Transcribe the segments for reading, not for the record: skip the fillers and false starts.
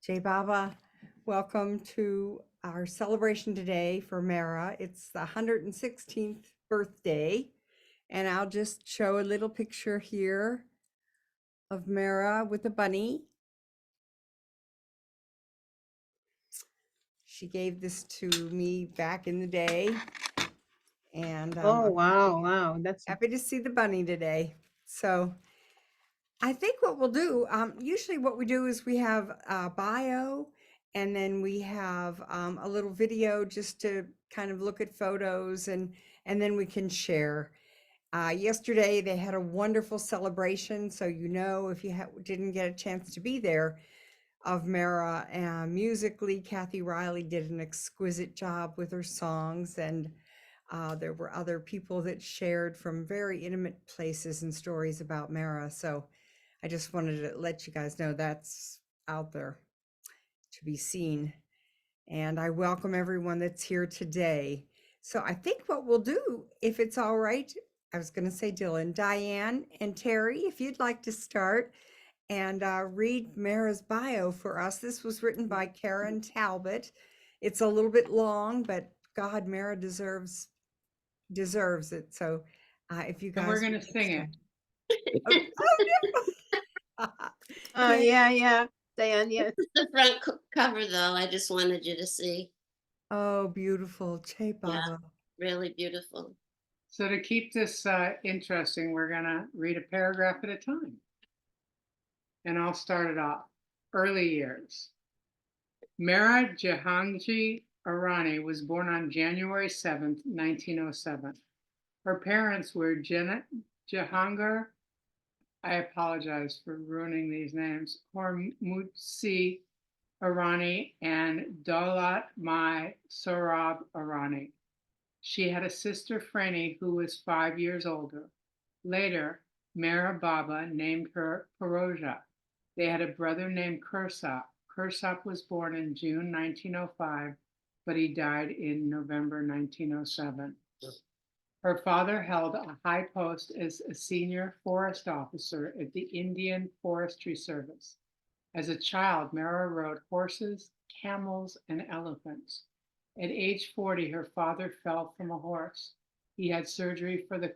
Jai Baba, welcome to our celebration today for Mehera. It's the 116th birthday, and I'll just show a little picture here of Mehera with a bunny. She gave this to me back in the day, and Oh, I'm wow, wow. That's happy to see the bunny today. So I think what we'll do, usually what we do is we have a bio and then we have a little video just to kind of look at photos and then we can share. Yesterday they had a wonderful celebration, so if you didn't get a chance to be there, of Mehera. Musically, Kathy Riley did an exquisite job with her songs, and there were other people that shared from very intimate places and stories about Mehera. So I just wanted to let you guys know that's out there to be seen. And I welcome everyone that's here today. So I think what we'll do, if it's all right, I was going to say Dylan, Diane, and Terry, if you'd like to start and read Mehera's bio for us. This was written by Karen Talbot. It's a little bit long, but God, Mehera deserves it. So if you And we're guys going would to get sing it. started. Oh, no. Yeah. yeah, Diane, yes. The front cover, though, I just wanted you to see. Oh, beautiful. Che Yeah. Baba. Really beautiful. So to keep this interesting, we're going to read a paragraph at a time. And I'll start it off. Early years. Mehera Jehangir Irani was born on January 7th, 1907. Her parents were Jehangir, I apologize for ruining these names, Hormusji Irani and Daulat Sohrab Irani. She had a sister, Freiny, who was 5 years older. Later, Mehera Baba named her Piroja. They had a brother named Kersasp. Kersasp was born in June 1905, but he died in November 1907. Her father held a high post as a senior forest officer at the Indian Forestry Service. As a child, Mehera rode horses, camels, and elephants. At age 40, her father fell from a horse. He had surgery for the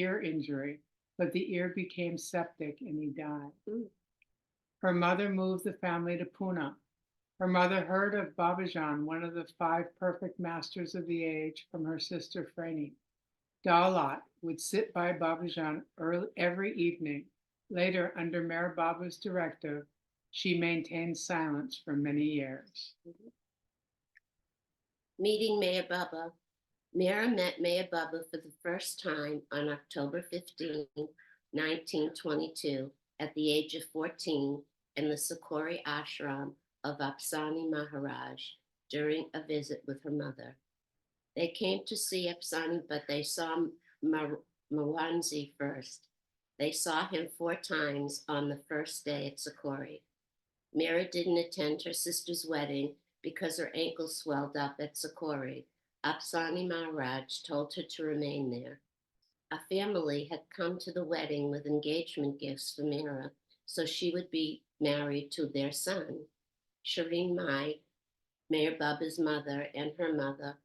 ear injury, but the ear became septic and he died. Her mother moved the family to Pune. Her mother heard of Babajan, one of the 5 perfect masters of the age, from her sister Freiny. Daulat would sit by Babajan every evening. Later, under Mehera Baba's directive, she maintained silence for many years. Meeting Meher Baba. Mehera met Meher Baba for the first time on October 15, 1922, at the age of 14, in the Sukkur ashram of Apsani Maharaj during a visit with her mother. They came to see Apsani, but they saw Mawanzi first. They saw him 4 times on the first day at Sukkur. Mehera didn't attend her sister's wedding because her ankle swelled up at Sukkur. Apsani Maharaj told her to remain there. A family had come to the wedding with engagement gifts for Mehera, so she would be married to their son. Shireen Mai, Meher Baba's mother, and her mother,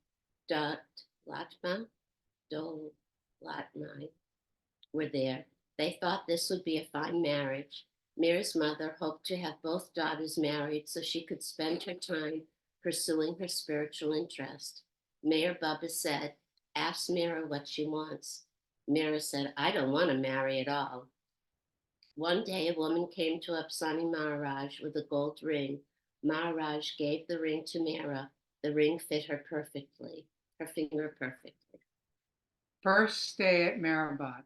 Dolatma were there. They thought this would be a fine marriage. Mehera's mother hoped to have both daughters married so she could spend her time pursuing her spiritual interest. Meher Baba said, "Ask Mehera what she wants." Mehera said, "I don't want to marry at all." One day, a woman came to Apsani Maharaj with a gold ring. Maharaj gave the ring to Mehera. The ring fit her perfectly, her finger perfectly. First stay at Meherazad.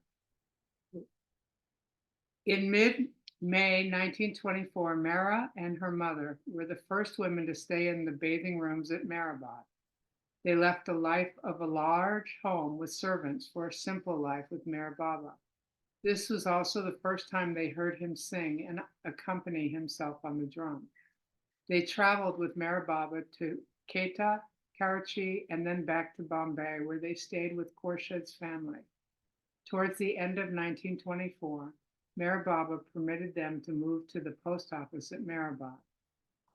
In mid-May 1924, Mehera and her mother were the first women to stay in the bathing rooms at Meherazad. They left a life of a large home with servants for a simple life with Meher Baba. This was also the first time they heard him sing and accompany himself on the drum. They traveled with Meher Baba to Quetta, Karachi, and then back to Bombay, where they stayed with Khorshed's family. Towards the end of 1924, Meher Baba permitted them to move to the post office at Meherazad.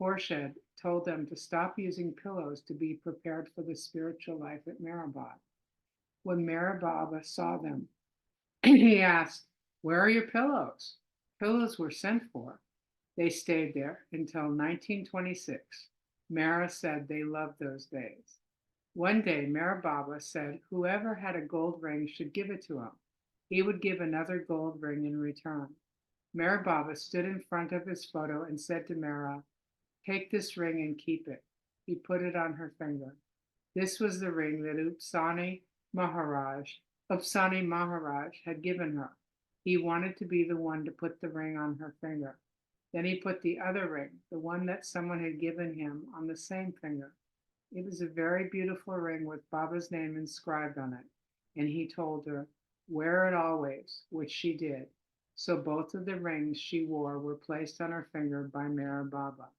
Khorshid told them to stop using pillows to be prepared for the spiritual life at Meherazad. When Meher Baba saw them, he asked, "Where are your pillows?" Pillows were sent for. They stayed there until 1926. Mehera said they loved those days. One day, Meher Baba said whoever had a gold ring should give it to him. He would give another gold ring in return. Meher Baba stood in front of his photo and said to Mehera, "Take this ring and keep it." He put it on her finger. This was the ring that Upsani Maharaj had given her. He wanted to be the one to put the ring on her finger. Then he put the other ring, the one that someone had given him, on the same finger. It was a very beautiful ring with Baba's name inscribed on it, and he told her, "Wear it always," which she did. So both of the rings she wore were placed on her finger by Meher Baba.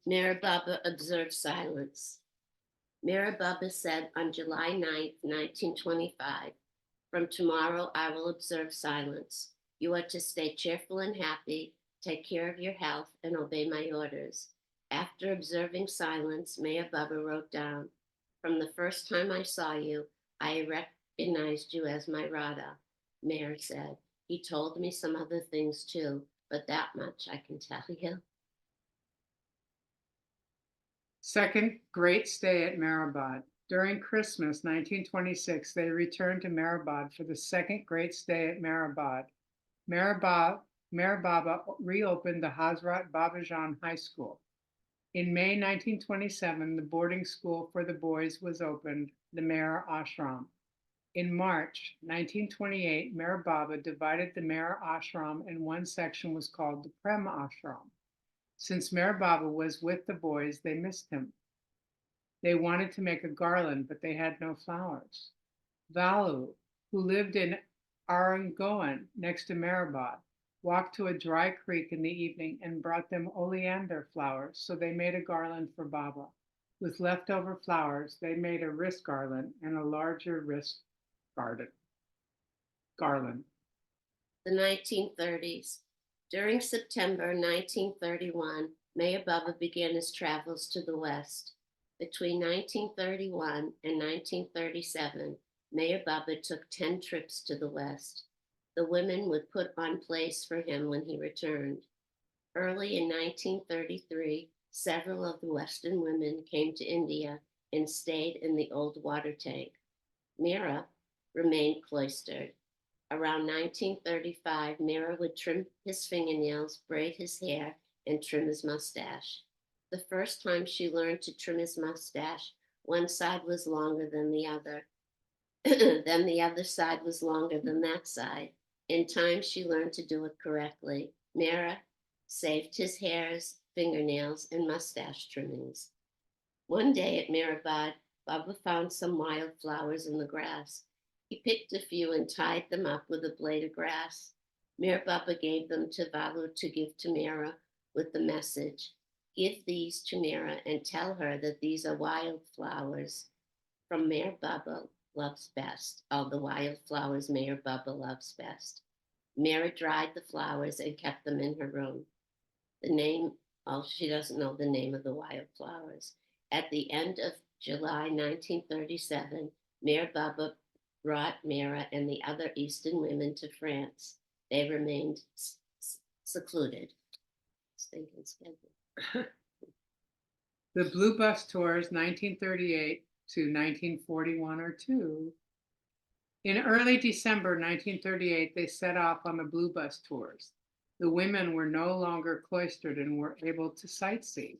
Meher Baba observed silence. Meher Baba said on July 9th, 1925, "From tomorrow I will observe silence. You are to stay cheerful and happy, take care of your health, and obey my orders." After observing silence, Meher Baba wrote down, "From the first time I saw you, I recognized you as my Radha," Meher said. "He told me some other things too, but that much I can tell you." Second great stay at Meherazad. During Christmas 1926, they returned to Meherazad for the second great stay at Meherazad. Meher Baba reopened the Hazrat Babajan High School. In May 1927, the boarding school for the boys was opened, the Meher Ashram. In March 1928, Meher Baba divided the Meher Ashram, and one section was called the Prem Ashram. Since Meher Baba was with the boys, they missed him. They wanted to make a garland, but they had no flowers. Valu, who lived in Arangoan next to Meherazad, walked to a dry creek in the evening and brought them oleander flowers, so they made a garland for Baba. With leftover flowers, they made a wrist garland and a larger wrist garland. The 1930s. During September 1931, Meher Baba began his travels to the West. Between 1931 and 1937, Meher Baba took 10 trips to the West. The women would put on plays for him when he returned. Early in 1933, several of the Western women came to India and stayed in the old water tank. Mehera remained cloistered. Around 1935, Mehera would trim his fingernails, braid his hair, and trim his mustache. The first time she learned to trim his mustache, one side was longer than the other. Then the other side was longer than that side. In time, she learned to do it correctly. Mehera saved his hairs, fingernails, and mustache trimmings. One day at Meherazad, Baba found some wild flowers in the grass. He picked a few and tied them up with a blade of grass. Meher Baba gave them to Valu to give to Mehera with the message, "Give these to Mehera and tell her that these are wild flowers from Meher Baba loves best, all the wild flowers Meher Baba loves best." Mehera dried the flowers and kept them in her room. She doesn't know the name of the wild flowers. At the end of July 1937, Meher Baba brought Mehera and the other Eastern women to France. They remained secluded. Stinking schedule. The Blue Bus Tours 1938 to 1941 or 2. In early December 1938, they set off on the Blue Bus Tours. The women were no longer cloistered and were able to sightsee.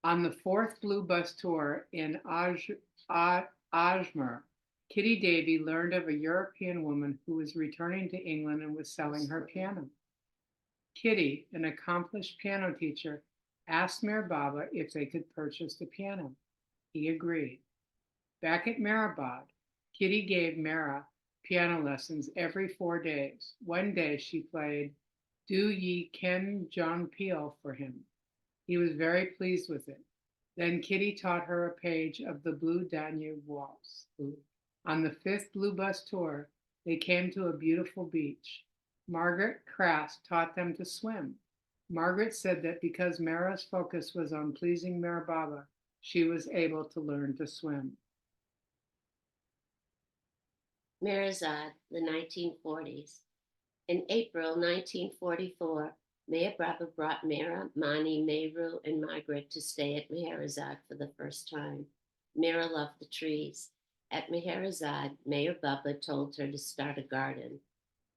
On the fourth Blue Bus Tour in Ajmer, Kitty Davy learned of a European woman who was returning to England and was selling her piano. Kitty, an accomplished piano teacher, asked Meher Baba if they could purchase the piano. He agreed. Back at Meherazad, Kitty gave Mehera piano lessons every 4 days. One day she played "Do Ye Ken John Peel" for him. He was very pleased with it. Then Kitty taught her a page of the Blue Danube Waltz. On the fifth Blue Bus Tour, they came to a beautiful beach. Margaret Crass taught them to swim. Margaret said that because Mehera's focus was on pleasing Meher Baba, she was able to learn to swim. Meherazad, the 1940s. In April 1944, Meher Baba brought Mehera, Mani, Mehru, and Margaret to stay at Meherazad for the first time. Mehera loved the trees. At Meherazad, Meher Baba told her to start a garden.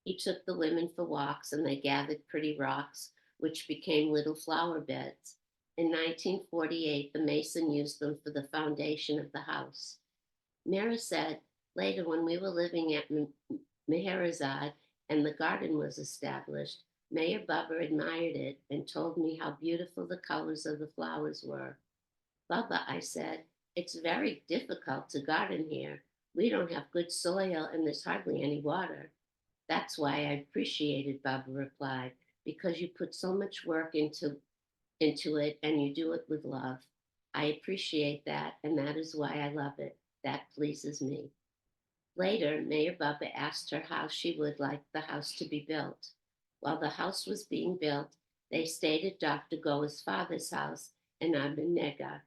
He took the women for walks and they gathered pretty rocks, which became little flower beds. In 1948, the mason used them for the foundation of the house. Mehera said, later when we were living at Meherazad and the garden was established, Meher Baba admired it and told me how beautiful the colors of the flowers were. Baba, I said, it's very difficult to garden here. We don't have good soil and there's hardly any water. That's why I appreciate it, Baba replied, because you put so much work into it and you do it with love. I appreciate that, and that is why I love it. That pleases me. Later, Meher Baba asked her how she would like the house to be built. While the house was being built, they stayed at Dr. Goa's father's house in Abinega.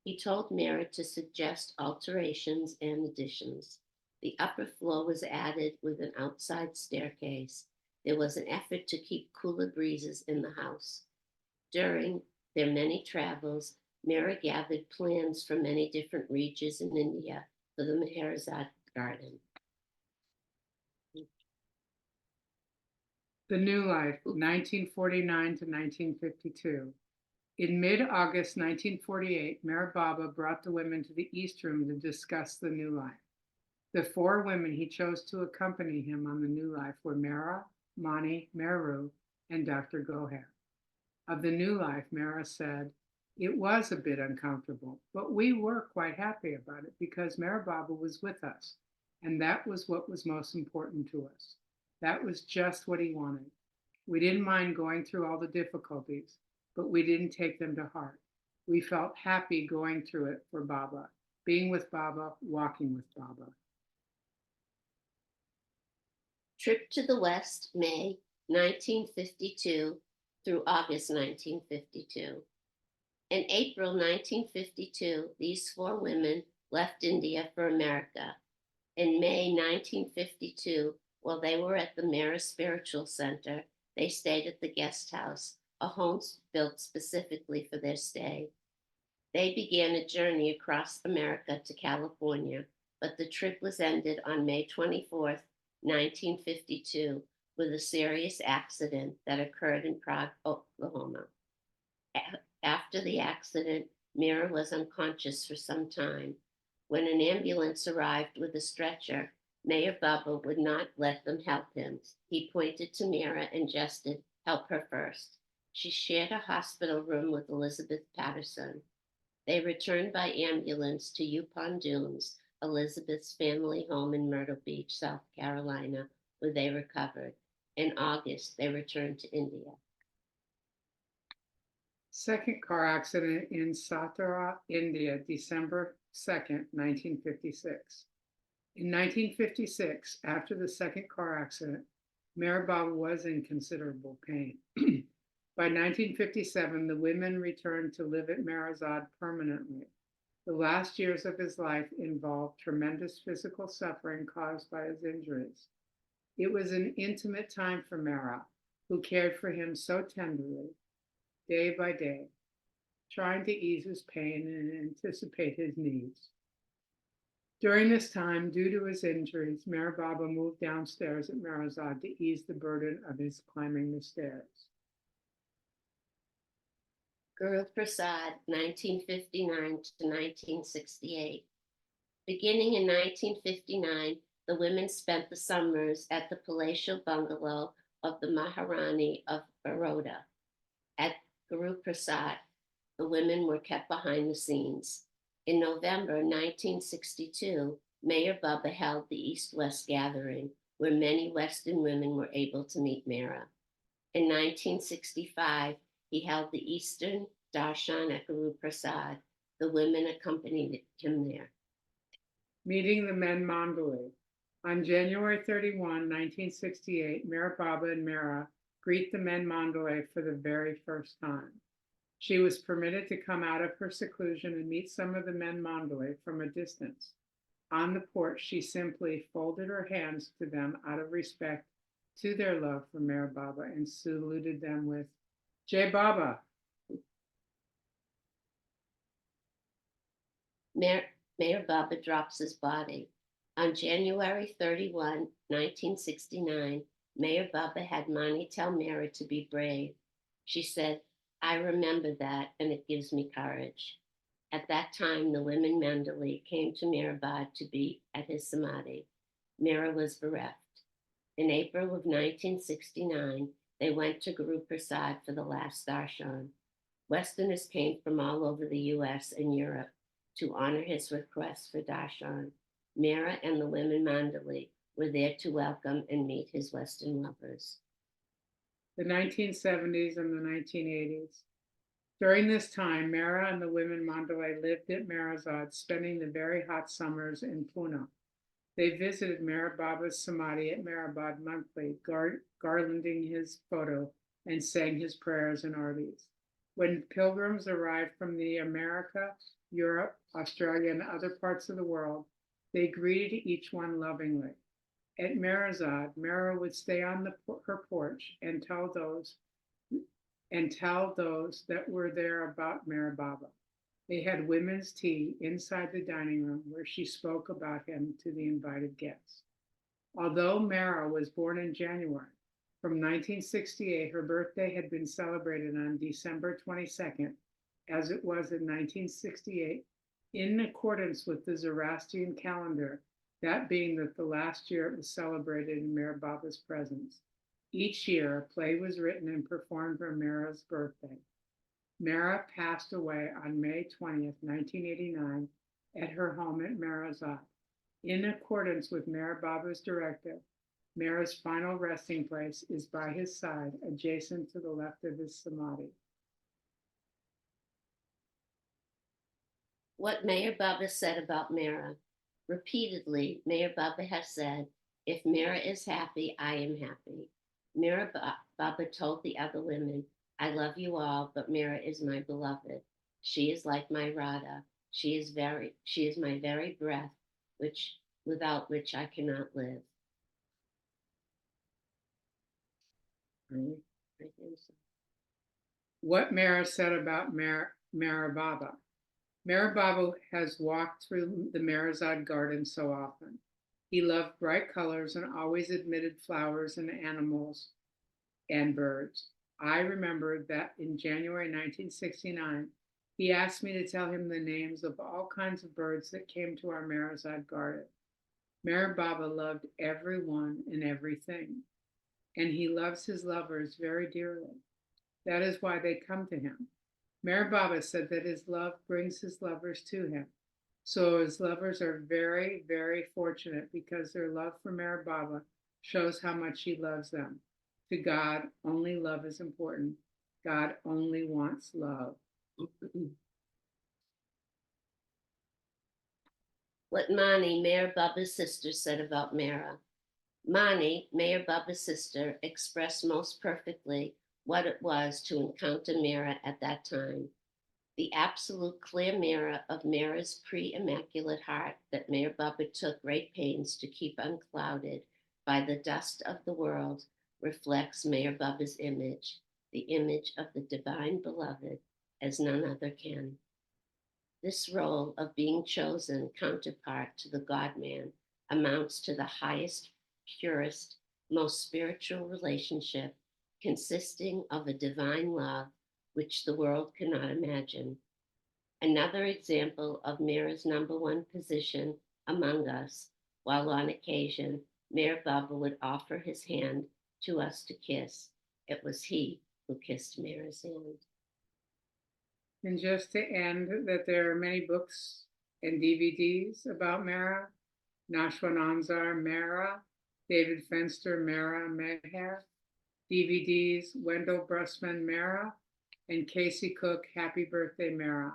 He told Mehera to suggest alterations and additions. The upper floor was added with an outside staircase. There was an effort to keep cooler breezes in the house. During their many travels, Mehera gathered plans from many different regions in India for the Meherazad garden. The New Life, 1949 to 1952. In mid-August 1948, Meher Baba brought the women to the East Room to discuss the New Life. The 4 women he chose to accompany him on the New Life were Mehera, Mani, Mehru, and Dr. Gohar. Of the New Life, Mehera said, it was a bit uncomfortable, but we were quite happy about it because Meher Baba was with us, and that was what was most important to us. That was just what he wanted. We didn't mind going through all the difficulties, but we didn't take them to heart. We felt happy going through it for Baba, being with Baba, walking with Baba. Trip to the West, May 1952 through August 1952. In April 1952, these 4 women left India for America. In May 1952, while they were at the Mehera Spiritual Center, they stayed at the guest house, a home built specifically for their stay. They began a journey across America to California, but the trip was ended on May 24th, 1952, with a serious accident that occurred in Prague, Oklahoma. After the accident, Mehera was unconscious for some time. When an ambulance arrived with a stretcher, Meher Baba would not let them help him. He pointed to Mehera and gestured, help her first. She shared a hospital room with Elizabeth Patterson. They returned by ambulance to Yukon Dunes, Elizabeth's family home in Myrtle Beach, South Carolina, where they recovered. In August, they returned to India. Second car accident in Satara, India, December 2nd, 1956. In 1956, after the second car accident, Meher Baba was in considerable pain. By 1957, the women returned to live at Meherazad permanently. The last years of his life involved tremendous physical suffering caused by his injuries. It was an intimate time for Mehera, who cared for him so tenderly, day by day, trying to ease his pain and anticipate his needs. During this time, due to his injuries, Meher Baba moved downstairs at Meherazad to ease the burden of his climbing the stairs. Guru Prasad, 1959 to 1968. Beginning in 1959, the women spent the summers at the palatial bungalow of the Maharani of Baroda. At Guru Prasad, the women were kept behind the scenes. In November 1962, Meher Baba held the East-West gathering, where many Western women were able to meet Mehera. In 1965, he held the Eastern Darshan at Guru Prasad. The women accompanied him there. Meeting the men Mandali. On January 31, 1968, Mehera Baba and Mehera greet the men Mandalay for the very first time. She was permitted to come out of her seclusion and meet some of the men Mandalay from a distance. On the porch, she simply folded her hands to them out of respect to their love for Mehera Baba and saluted them with Jai Baba. Meher Baba drops his body. On January 31, 1969, Meher Baba had Mani tell Mehera to be brave. She said, "I remember that, and it gives me courage." At that time, the women Mandalay came to Meherabad to be at his samadhi. Mehera was bereft. In April of 1969, they went to Guru Prasad for the last darshan. Westerners came from all over the US and Europe to honor his request for darshan. Mehera and the women Mandalay were there to welcome and meet his Western lovers. The 1970s and the 1980s. During this time, Mehera and the women Mandalay lived at Meherazad, spending the very hot summers in Pune. They visited Mehera Baba's samadhi at Meherabad monthly, garlanding his photo and sang his prayers and artis. When pilgrims arrived from the America, Europe, Australia, and other parts of the world, they greeted each one lovingly. At Meherazad, Mehera would stay on her porch and tell those that were there about Mehera Baba. They had women's tea inside the dining room where she spoke about him to the invited guests. Although Mehera was born in January, from 1968, her birthday had been celebrated on December 22nd, as it was in 1968, in accordance with the Zoroastrian calendar, that being that the last year it was celebrated in Mehera Baba's presence. Each year, a play was written and performed for Mehera's birthday. Mehera passed away on May 20th, 1989, at her home at Meherazad. In accordance with Mehera Baba's directive, Mehera's final resting place is by his side, adjacent to the left of his samadhi. What Meher Baba said about Mehera. Repeatedly, Meher Baba has said, "If Mehera is happy, I am happy." Meher Baba told the other women, "I love you all, but Mehera is my beloved. She is like my Radha. She is my very breath, without which I cannot live." Really? I think so. What Mehera said about Mehera Baba. Mehera Baba has walked through the Meherazad garden so often. He loved bright colors and always admitted flowers and animals and birds. I remember that in January 1969, he asked me to tell him the names of all kinds of birds that came to our Meherazad garden. Mehera Baba loved everyone and everything, and he loves his lovers very dearly. That is why they come to him. Mehera Baba said that his love brings his lovers to him. So his lovers are very, very fortunate because their love for Mehera Baba shows how much he loves them. To God, only love is important. God only wants love. What Mani, Meher Baba's sister, said about Mehera. Mani, Meher Baba's sister, expressed most perfectly what it was to encounter Mehera at that time. The absolute clear mirror of Mehera's pre-immaculate heart that Meher Baba took great pains to keep unclouded by the dust of the world reflects Meher Baba's image, the image of the divine beloved, as none other can. This role of being chosen counterpart to the God-man amounts to the highest, purest, most spiritual relationship, consisting of a divine love which the world cannot imagine. Another example of Mehera's number one position among us, while on occasion Meher Baba would offer his hand to us to kiss. It was he who kissed Mehera's hand. And just to end, that there are many books and DVDs about Mehera. Nashwanamsar Mehera, David Fenster Mehera Meher, DVDs Wendell Brusman Mehera, and Casey Cook Happy Birthday Mehera.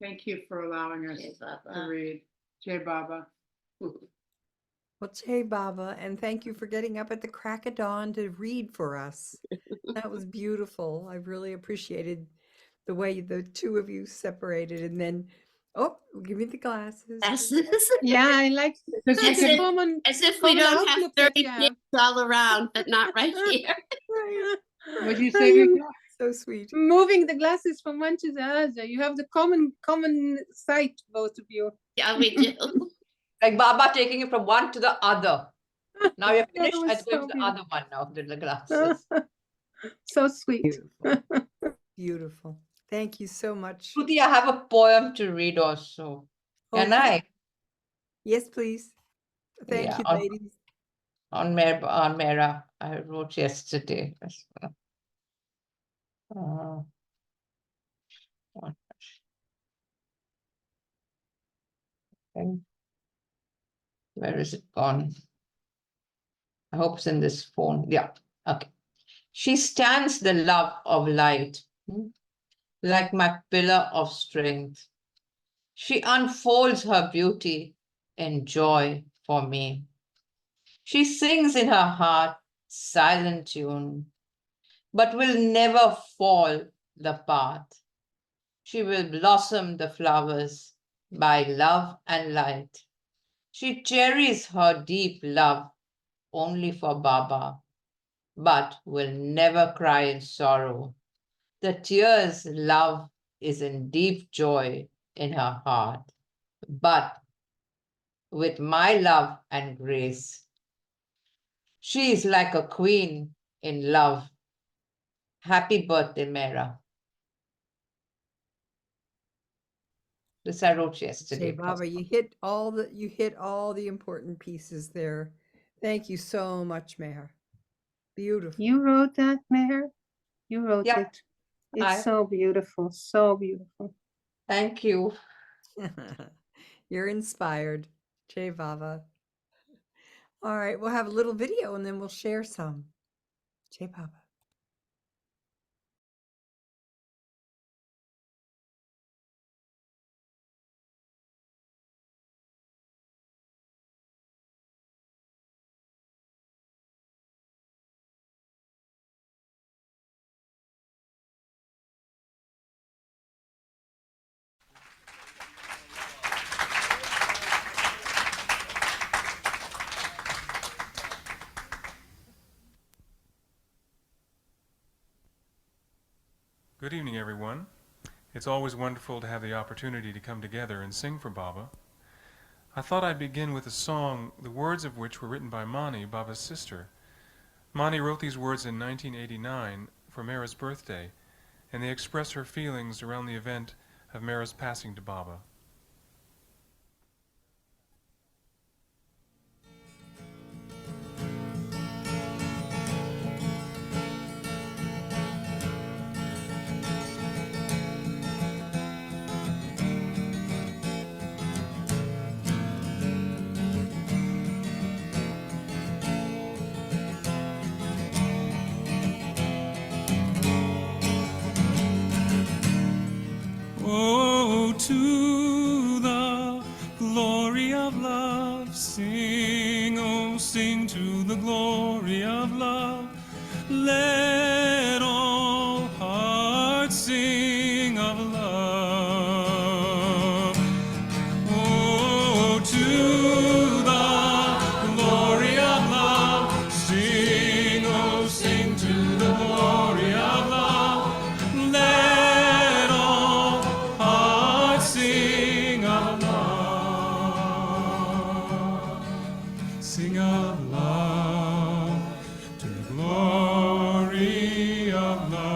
Thank you for allowing us Jai to Baba. read. Jai Baba. Well, Che Baba, and thank you for getting up at the crack of dawn to read for us. That was beautiful. I really appreciated the way the two of you separated, and then, oh, give me the glasses. Yeah, I like This such is a a- common. As if we common don't have outlook that 30 you have. kids all around, but not right here. Right, What'd you Are say, you Rita? so sweet. moving the glasses from one to the other? You have the common sight, both of you. Yeah, we do. Like Baba taking it from one to the other. Now you're That finished. was I'm going so to the other one now, the glasses. So sweet. Beautiful. Beautiful. Thank you so much. Shruti, I have a poem to read also. Can Okay. I? Yes, please. Thank Yeah, you, on- ladies. On Mehera, I wrote yesterday. Uh, one second. Where is it gone? I hope it's in this phone. Yeah, okay. She stands the love of light, like my pillar of strength. She unfolds her beauty and joy for me. She sings in her heart silent tune, but will never fall the path. She will blossom the flowers by love and light. She cherishes her deep love only for Baba, but will never cry in sorrow. The tears love is in deep joy in her heart, but with my love and grace, she is like a queen in love. Happy birthday, Mehera. This I wrote Say, yesterday. Baba, you hit all the important pieces there. Thank you so much, Meher. Beautiful. You wrote that, Meher? You wrote Yeah, it. It's I- so beautiful, so beautiful. Thank you. You're inspired, Jay Baba. All right, we'll have a little video and then we'll share some. Jay Baba. Good evening, everyone. It's always wonderful to have the opportunity to come together and sing for Baba. I thought I'd begin with a song, the words of which were written by Mani, Baba's sister. Mani wrote these words in 1989 for Mehera's birthday, and they express her feelings around the event of Mehera's passing to Baba. Oh, to the glory of love, sing, oh, sing to the glory of love. Let all hearts sing of love. Oh, to the glory of love, sing, oh, sing to the glory of love. Let all hearts sing of love. Sing of love to the glory of love.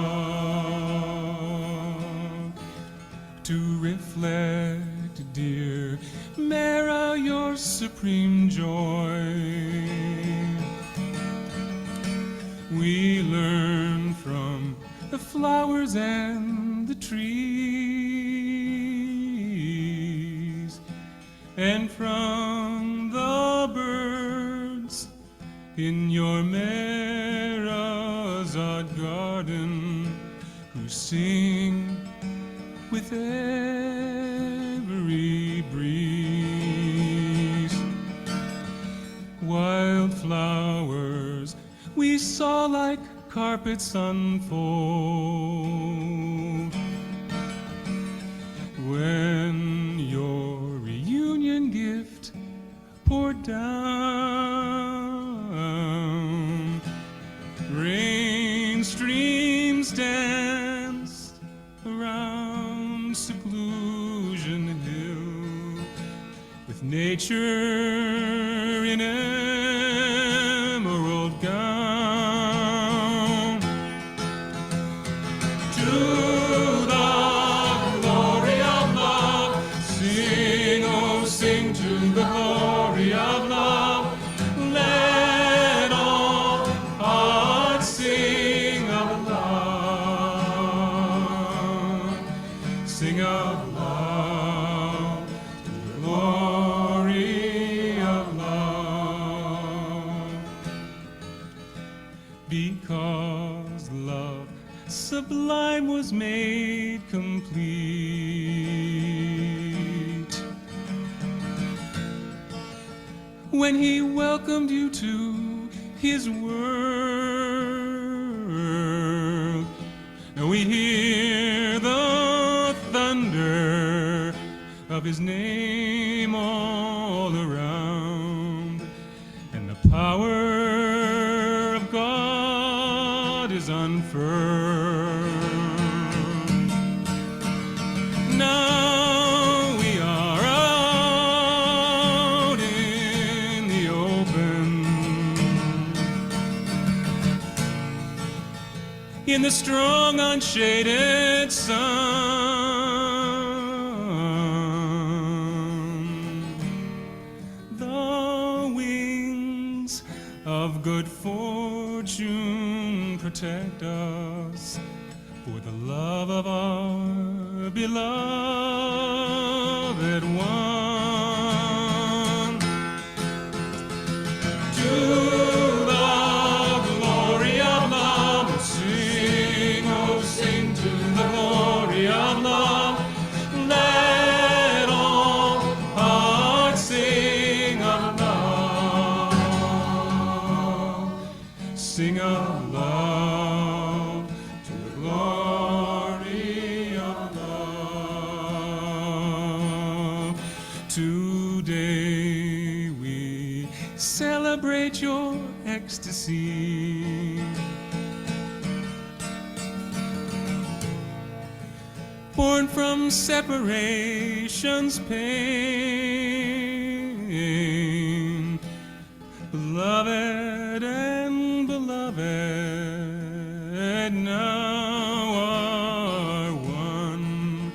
To reflect, dear Mehera, your supreme joy. We learn from the flowers and the trees, and from the birds in your Meherazad garden, who sing with every breeze. carpets unfold. When your reunion gift poured down, rain streams danced around Seclusion Hill, with nature in emerald gown. To the glory of love, sing, oh sing to the glory of love. Let all hearts sing of love, sing of love, to the glory of love. Because love sublime was made complete when he welcomed you to his world. Now we hear the thunder of his name all around, and the power of God is unfurled. Now we are out in the open, in the strong unshaded sun. The wings of good fortune protect us, for the love of our beloved one. To the glory of love, sing, oh sing to the glory of love. Let all hearts sing of love, sing of love, to the glory of love. Today we celebrate your ecstasy, born from separation's pain, beloved and beloved now are one,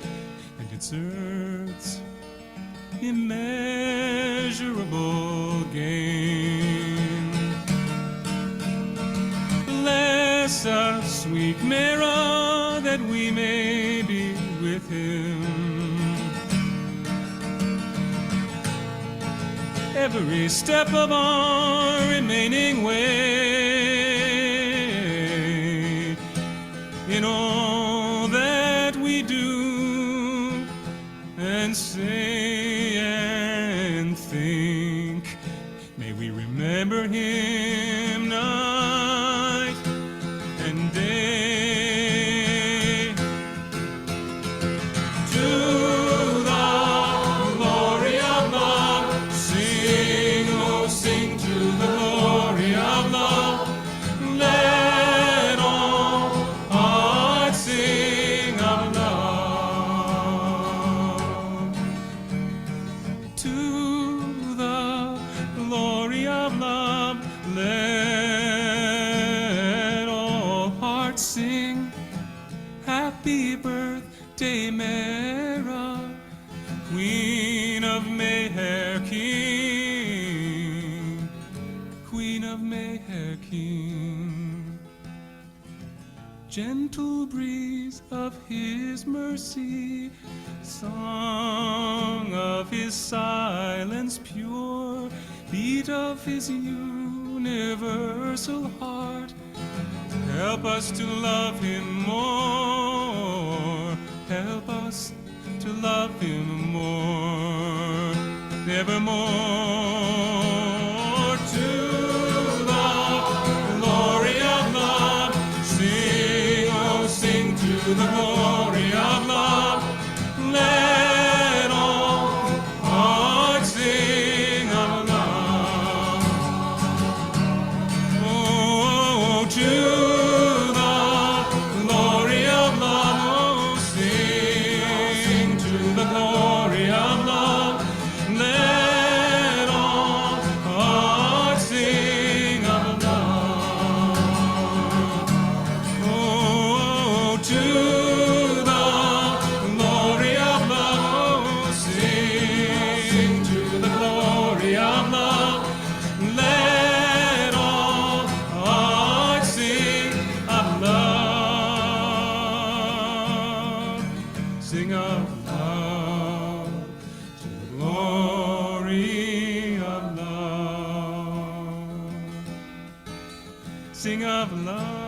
and it's earth's immeasurable gain. Bless us, sweet Mehera, that we may be with him. Every step of our remaining way, in all that we do and say and think, may we remember him night and day. To the glory of love, sing, oh sing to the glory of love. Let all hearts sing of love. To the glory of love, let all hearts sing. Happy birthday, Mehera, Queen of Meher King, Queen of Meher King. Gentle breeze of his mercy, song of his silence pure, beat of his universal heart. Help us to love him more. Help us to love him more. Nevermore. To the glory of love, the glory of love. Let all hearts sing of love. Oh, to the glory of love. Oh, sing to the glory of love. Let all hearts sing of love. Oh, to the glory of love. Oh, sing to the glory of love. Let all hearts sing of love. Sing of love to the glory of love. Sing of love.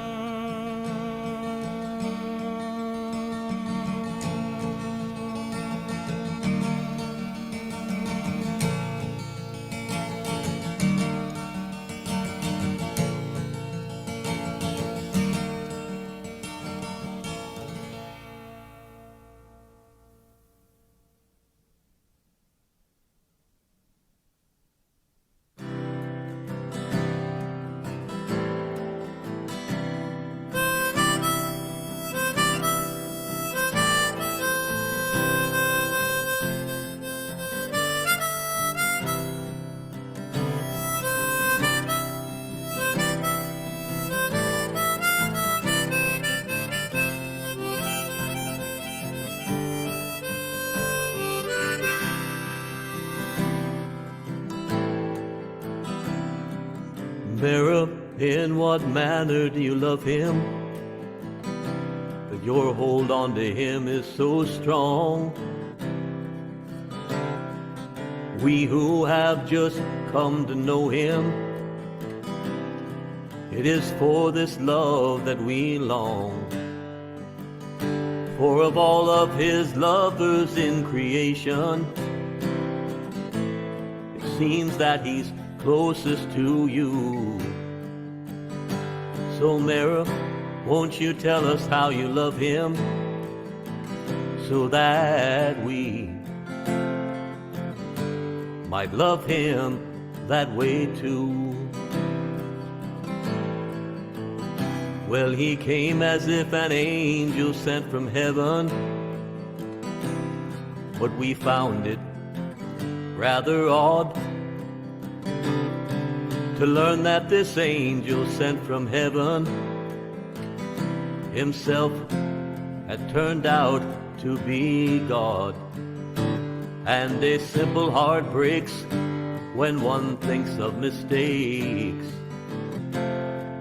Mehera, in what manner do you love him? That your hold on to him is so strong. We who have just come to know him, it is for this love that we long. For of all of his lovers in creation, it seems that he's closest to you. So Mehera, won't you tell us how you love him, so that we might love him that way too. Well, he came as if an angel sent from heaven, but we found it rather odd to learn that this angel sent from heaven himself had turned out to be God. And a simple heart breaks when one thinks of mistakes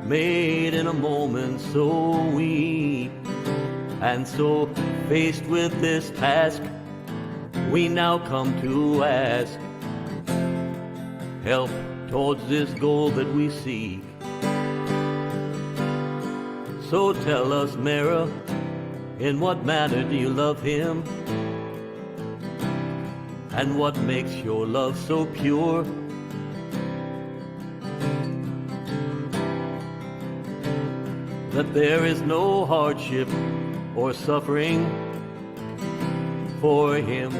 made in a moment so weak. And so, faced with this task, we now come to ask help towards this goal that we seek. So tell us, Mehera, in what manner do you love him? And what makes your love so pure? That there is no hardship or suffering for him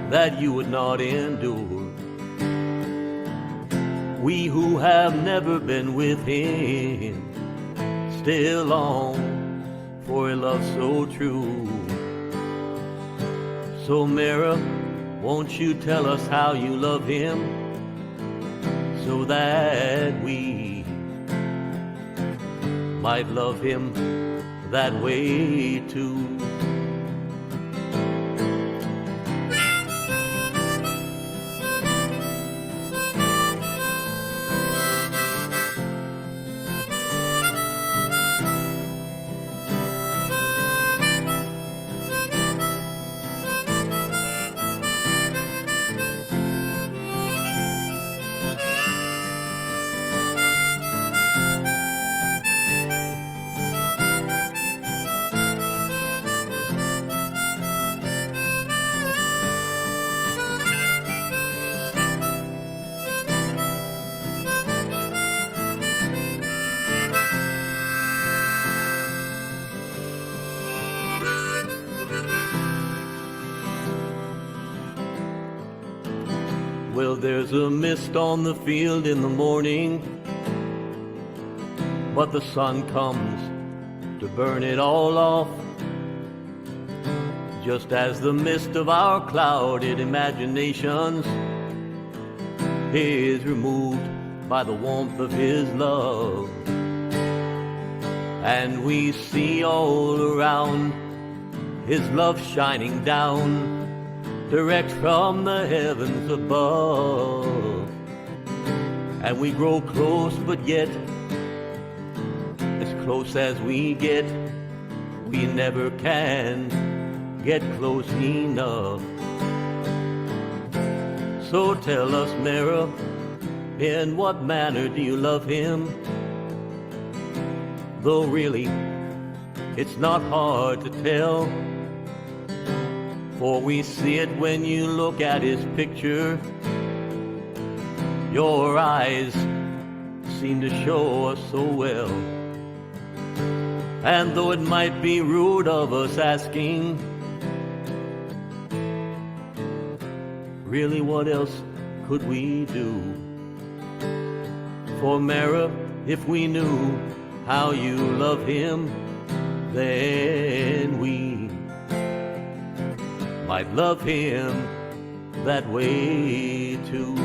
that you would not endure. We who have never been with him still long for a love so true. So Mehera, won't you tell us how you love him, so that we might love him that way too. There's a mist on the field in the morning, but the sun comes to burn it all off. Just as the mist of our clouded imaginations is removed by the warmth of his love. And we see all around his love shining down direct from the heavens above. And we grow close, but yet as close as we get, we never can get close enough. So tell us, Mehera, in what manner do you love him? Though really, it's not hard to tell, for we see it when you look at his picture. Your eyes seem to show us so well. And though it might be rude of us asking, really what else could we do? For Mehera, if we knew how you love him, then we might love him that way too.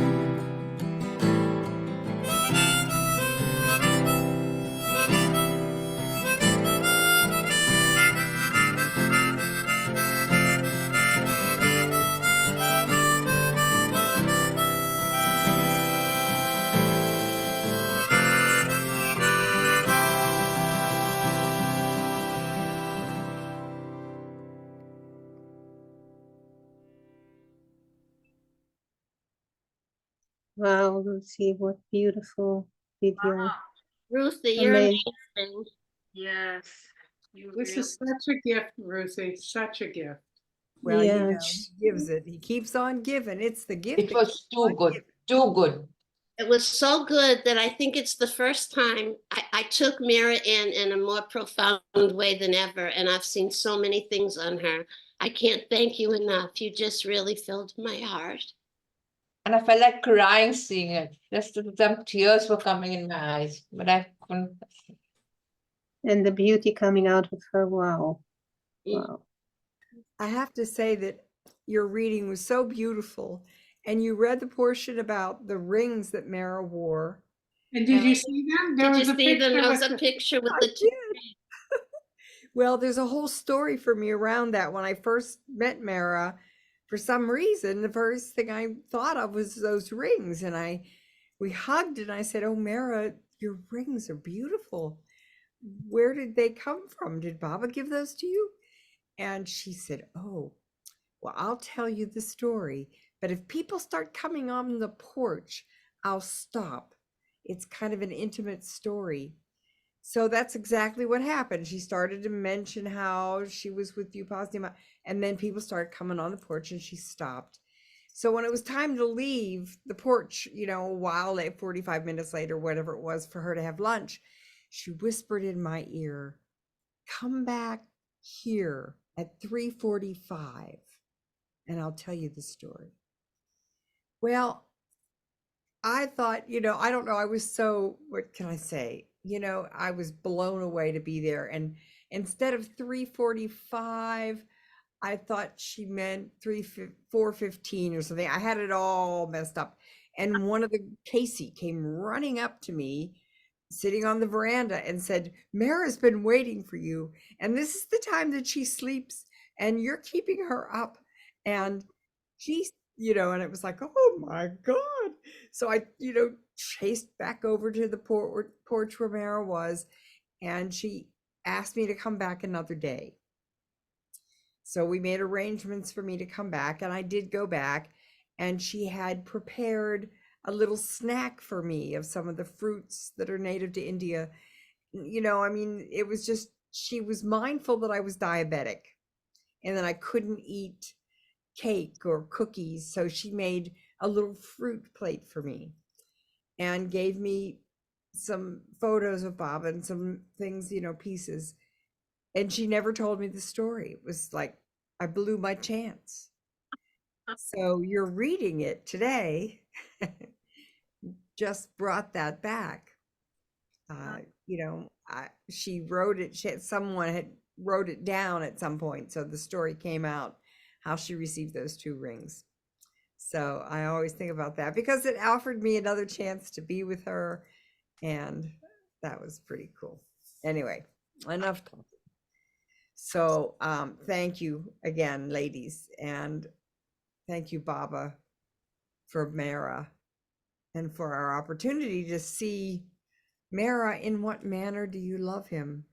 Wow, Lucy, what beautiful video. Ruth, you're Amazing. amazing. Yes. This is such a gift, Ruthie, such a gift. Well, you know, Yeah, he gives it. He keeps on giving. It's the gift. It that was keeps too on good, giving. too good. It was so good that I think it's the first time I took Mehera in a more profound way than ever. And I've seen so many things on her. I can't thank you enough. You just really filled my heart. And I felt like crying seeing it. Just some tears were coming in my eyes, but I couldn't. and the beauty coming out of her. Wow. Mm. Wow. I have to say that your reading was so beautiful, and you read the portion about the rings that Mehera wore. And did you see them? There Did was you a see them? picture There was with a the- picture with I the two. did. Well, there's a whole story for me around that. When I first met Mehera, for some reason, the first thing I thought of was those rings, and we hugged, and I said, "Oh, Mehera, your rings are beautiful. Where did they come from? Did Baba give those to you?" And she said, "Oh, well, I'll tell you the story, but if people start coming on the porch, I'll stop. It's kind of an intimate story." So that's exactly what happened. She started to mention how she was with Upasnima, and then people started coming on the porch, and she stopped. So when it was time to leave the porch, you know, a while late, 45 minutes later, whatever it was for her to have lunch, she whispered in my ear, "Come back here at 3:45 and I'll tell you the story." Well, I thought, you know, I don't know, I was so, what can I say? You know, I was blown away to be there. And instead of 3:45, I thought she meant 4:15 or something. I had it all messed up. And one of the Casey came running up to me, sitting on the veranda, and said, "Mehera's been waiting for you. And this is the time that she sleeps, and you're keeping her up." And she's, you know, and it was like, oh my God. So I, you know, chased back over to the porch where Mehera was, and she asked me to come back another day. So we made arrangements for me to come back, and I did go back, and she had prepared a little snack for me of some of the fruits that are native to India. You know, I mean, it was just, she was mindful that I was diabetic and that I couldn't eat cake or cookies. So she made a little fruit plate for me and gave me some photos of Bob and some things, you know, pieces. And she never told me the story. It was like, I blew my chance. So you're reading it today just brought that back. You know, she wrote it, someone had wrote it down at some point. So the story came out how she received those 2 rings. So I always think about that because it offered me another chance to be with her. And that was pretty cool. Anyway, enough talking. So thank you again, ladies. And thank you, Baba, for Mehera and for our opportunity to see Mehera, in what manner do you love him?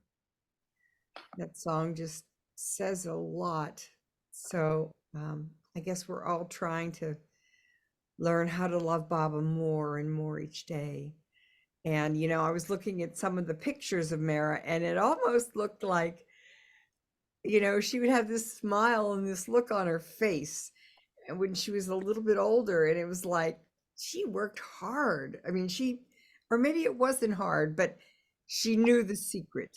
That song just says a lot. So I guess we're all trying to learn how to love Baba more and more each day. And, you know, I was looking at some of the pictures of Mehera, and it almost looked like, you know, she would have this smile and this look on her face. And when she was a little bit older, and it was like, she worked hard. I mean, or maybe it wasn't hard, but she knew the secret.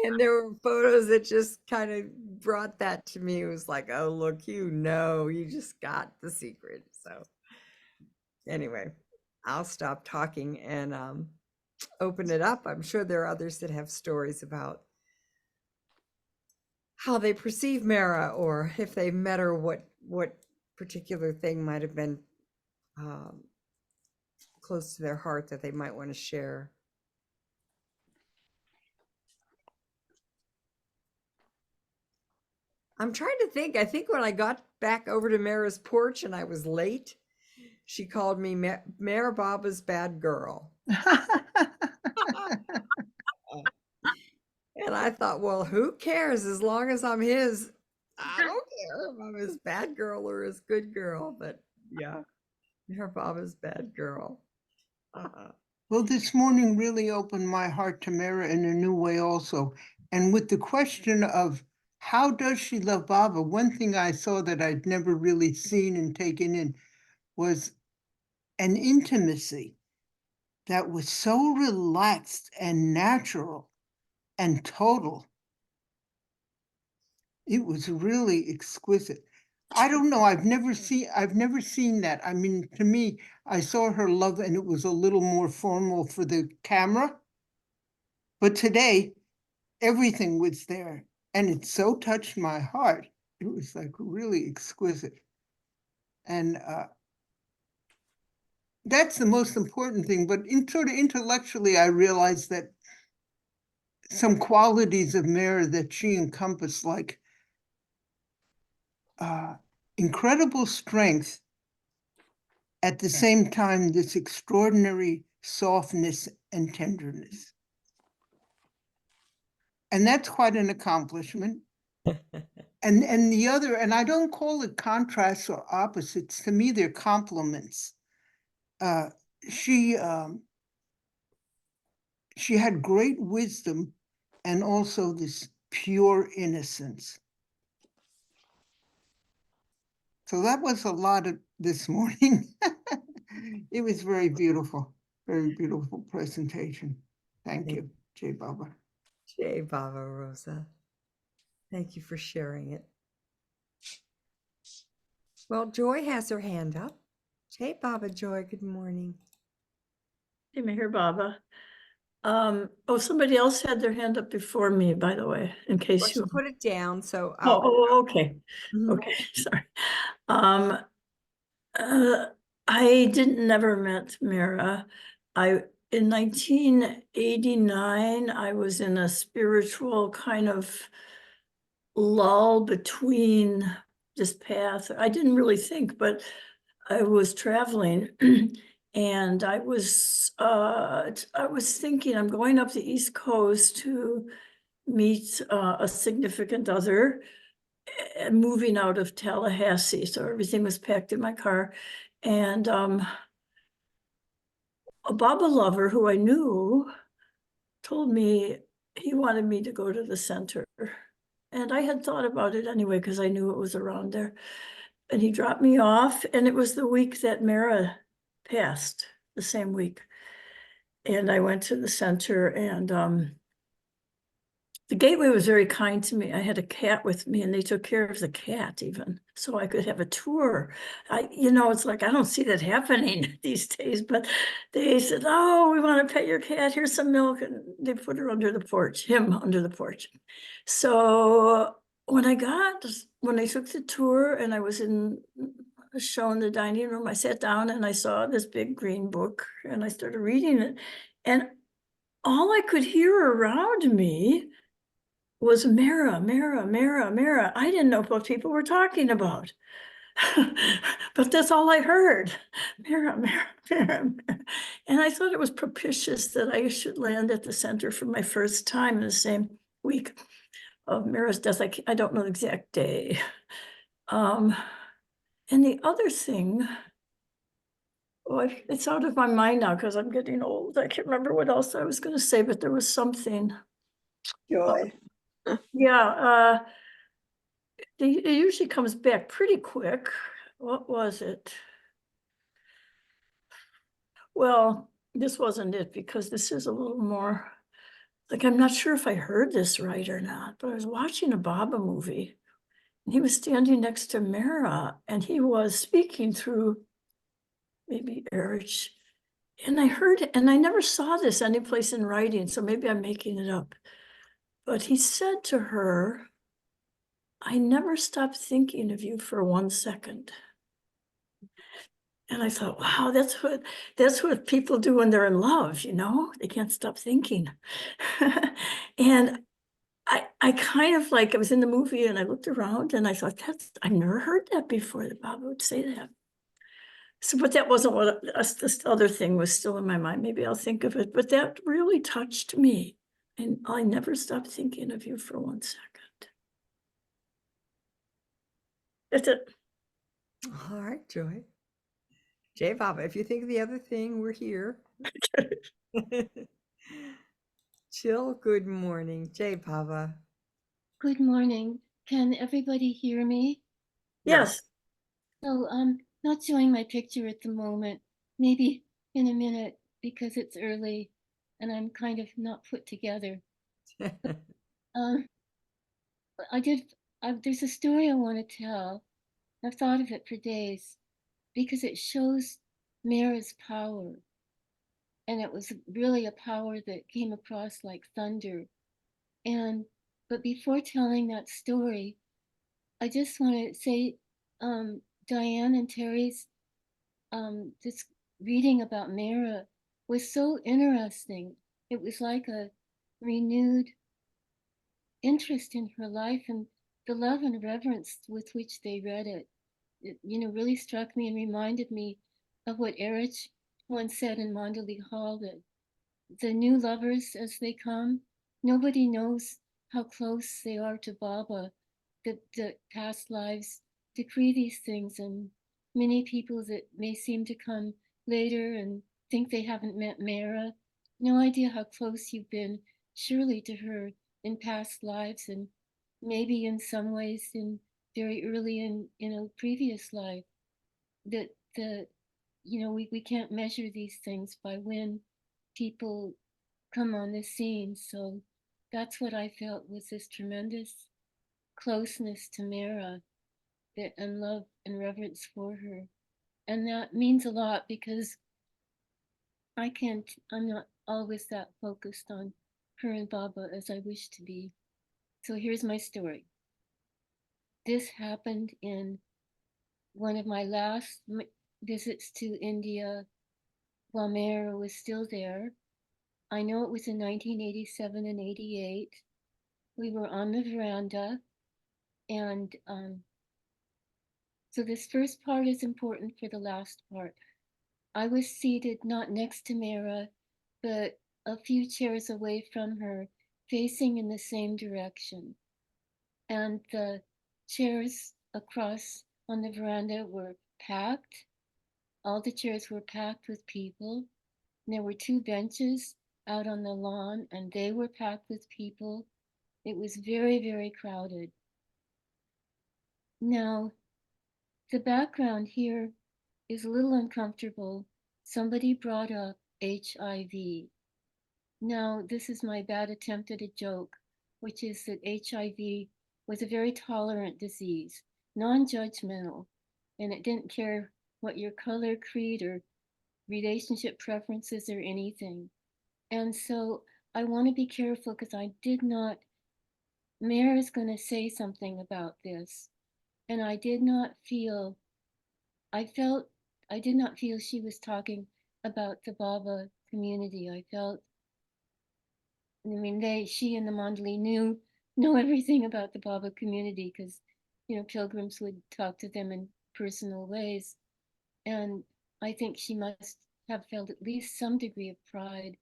And there were photos that just kind of brought that to me. It was like, oh, look, you just got the secret. So anyway, I'll stop talking and open it up. I'm sure there are others that have stories about how they perceive Mehera, or if they met her, what particular thing might have been close to their heart that they might want to share. I'm trying to think. I think when I got back over to Mehera's porch and I was late, she called me Mehera Baba's bad girl. And I thought, well, who cares as long as I'm his? I don't care if I'm his bad girl or his good girl, but yeah, Mehera Baba's bad girl. Well, this morning really opened my heart to Mehera in a new way also. And with the question of how does she love Baba, one thing I saw that I'd never really seen and taken in was an intimacy that was so relaxed and natural and total. It was really exquisite. I don't know, I've never seen that. I mean, to me, I saw her love and it was a little more formal for the camera. But today, everything was there and it so touched my heart. It was like really exquisite. And that's the most important thing. But sort of intellectually, I realized that some qualities of Mehera that she encompassed, like incredible strength, at the same time, this extraordinary softness and tenderness. And that's quite an accomplishment. And the other, and I don't call it contrasts or opposites, to me, they're complements. She had great wisdom and also this pure innocence. So that was a lot of this morning. It was very beautiful presentation. Thank you, Jai Baba. Jai Baba, Rosa. Thank you for sharing it. Well, Joy has her hand up. Jai Baba, Joy, good morning. Hey, Meher Baba. Oh, somebody else had their hand up before me, by the way, in case Well, you put it down, so okay. Mhm. Okay, sorry. I never met Mehera. In 1989, I was in a spiritual kind of lull between this path. I didn't really think, but I was traveling and I was thinking I'm going up the East Coast to meet a significant other, moving out of Tallahassee. So everything was packed in my car. And a Baba lover who I knew told me he wanted me to go to the center. And I had thought about it anyway, because I knew it was around there. And he dropped me off, and it was the week that Mehera passed, the same week. And I went to the center, and the Gateway was very kind to me. I had a cat with me and they took care of the cat even, so I could have a tour. It's like, I don't see that happening these days, but they said, oh, we want to pet your cat. Here's some milk. And they put him under the porch. So when I took the tour and I was shown the dining room, I sat down and I saw this big green book and I started reading it. And all I could hear around me was Mehera, Mehera, Mehera, Mehera. I didn't know what people were talking about. But that's all I heard. Mehera, Mehera, Mehera, Mehera. And I thought it was propitious that I should land at the center for my first time in the same week of Mehera's death. I don't know the exact day. And the other thing, it's out of my mind now because I'm getting old. I can't remember what else I was going to say, but there was something. Joy. Yeah, it usually comes back pretty quick. What was it? Well, this wasn't it because this is a little more, like, I'm not sure if I heard this right or not, but I was watching a Baba movie and he was standing next to Mehera and he was speaking through maybe Erich. And I heard it, and I never saw this anyplace in writing, so maybe I'm making it up. But he said to her, I never stopped thinking of you for 1 second. And I thought, wow, that's what people do when they're in love, they can't stop thinking. And I kind of I was in the movie and I looked around and I thought, I've never heard that before, that Baba would say that. So, but that wasn't what this other thing was still in my mind. Maybe I'll think of it, but that really touched me. And I never stopped thinking of you for 1 second. That's it. All right, Joy. Jay Baba, if you think of the other thing, we're here. Jill, good morning. Jay Baba. Good morning. Can everybody hear me? Yes. So I'm not showing my picture at the moment, maybe in a minute because it's early and I'm kind of not put together. There's a story I want to tell. I've thought of it for days because it shows Mehera's power. And it was really a power that came across like thunder. But before telling that story, I just want to say, Diane and Terry's this reading about Mehera was so interesting. It was like a renewed interest in her life, and the love and reverence with which they read it, really struck me and reminded me of what Erich once said in Mandali Hall, that the new lovers as they come, nobody knows how close they are to Baba, that the past lives decree these things, and many people that may seem to come later and think they haven't met Mehera, no idea how close you've been surely to her in past lives, and maybe in some ways in very early in a previous life, that we can't measure these things by when people come on the scene. So that's what I felt was this tremendous closeness to Mehera, and love and reverence for her. And that means a lot because I'm not always that focused on her and Baba as I wish to be. So here's my story. This happened in one of my last visits to India while Mehera was still there. I know it was in 1987 and 88. We were on the veranda, and so this first part is important for the last part. I was seated not next to Mehera, but a few chairs away from her, facing in the same direction. And the chairs across on the veranda were packed. All the chairs were packed with people. And there were 2 benches out on the lawn, and they were packed with people. It was very, very crowded. Now, the background here is a little uncomfortable. Somebody brought up HIV. Now, this is my bad attempt at a joke. which is that HIV was a very tolerant disease, non-judgmental, and it didn't care what your color, creed, or relationship preferences or anything. And so I want to be careful because I did not, Mehera is going to say something about this, and I did not feel, I did not feel she was talking about the Baba community. I felt, I mean, she and the Mandali know everything about the Baba community because, pilgrims would talk to them in personal ways. And I think she must have felt at least some degree of pride,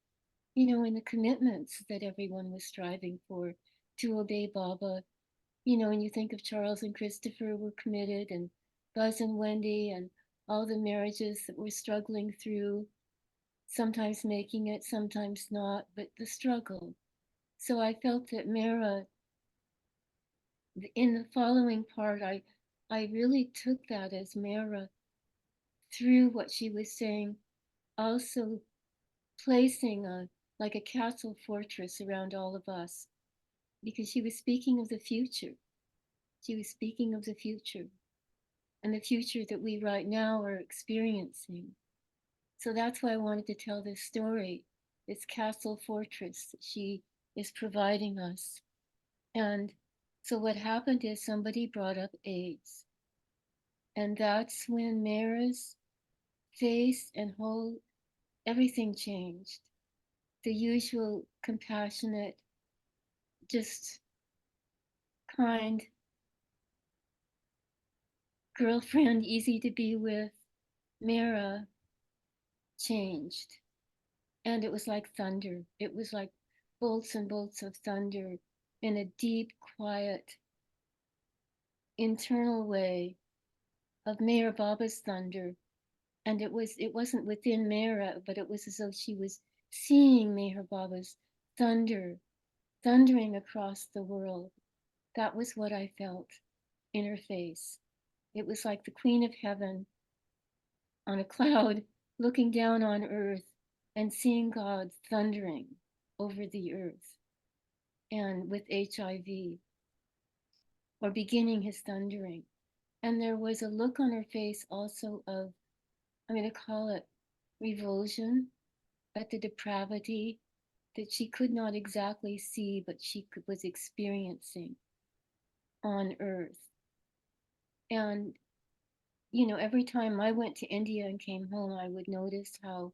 in the commitments that everyone was striving for to obey Baba. When you think of Charles and Christopher were committed, and Buzz and Wendy, and all the marriages that were struggling through, sometimes making it, sometimes not, but the struggle. So I felt that Mehera, in the following part, I really took that as Mehera, through what she was saying, also placing like a castle fortress around all of us, because she was speaking of the future. She was speaking of the future, and the future that we right now are experiencing. So that's why I wanted to tell this story, this castle fortress that she is providing us. And so what happened is somebody brought up AIDS. And that's when Mehera's face and whole, everything changed. The usual compassionate, just kind girlfriend, easy to be with, Mehera changed. And it was like thunder. It was like bolts and bolts of thunder in a deep, quiet, internal way of Meher Baba's thunder. And it wasn't within Mehera, but it was as though she was seeing Meher Baba's thundering across the world. That was what I felt in her face. It was like the Queen of Heaven on a cloud looking down on earth and seeing God thundering over the earth, and with HIV, or beginning his thundering. And there was a look on her face also of, I'm going to call it revulsion at the depravity that she could not exactly see, but she was experiencing on earth. And, every time I went to India and came home, I would notice how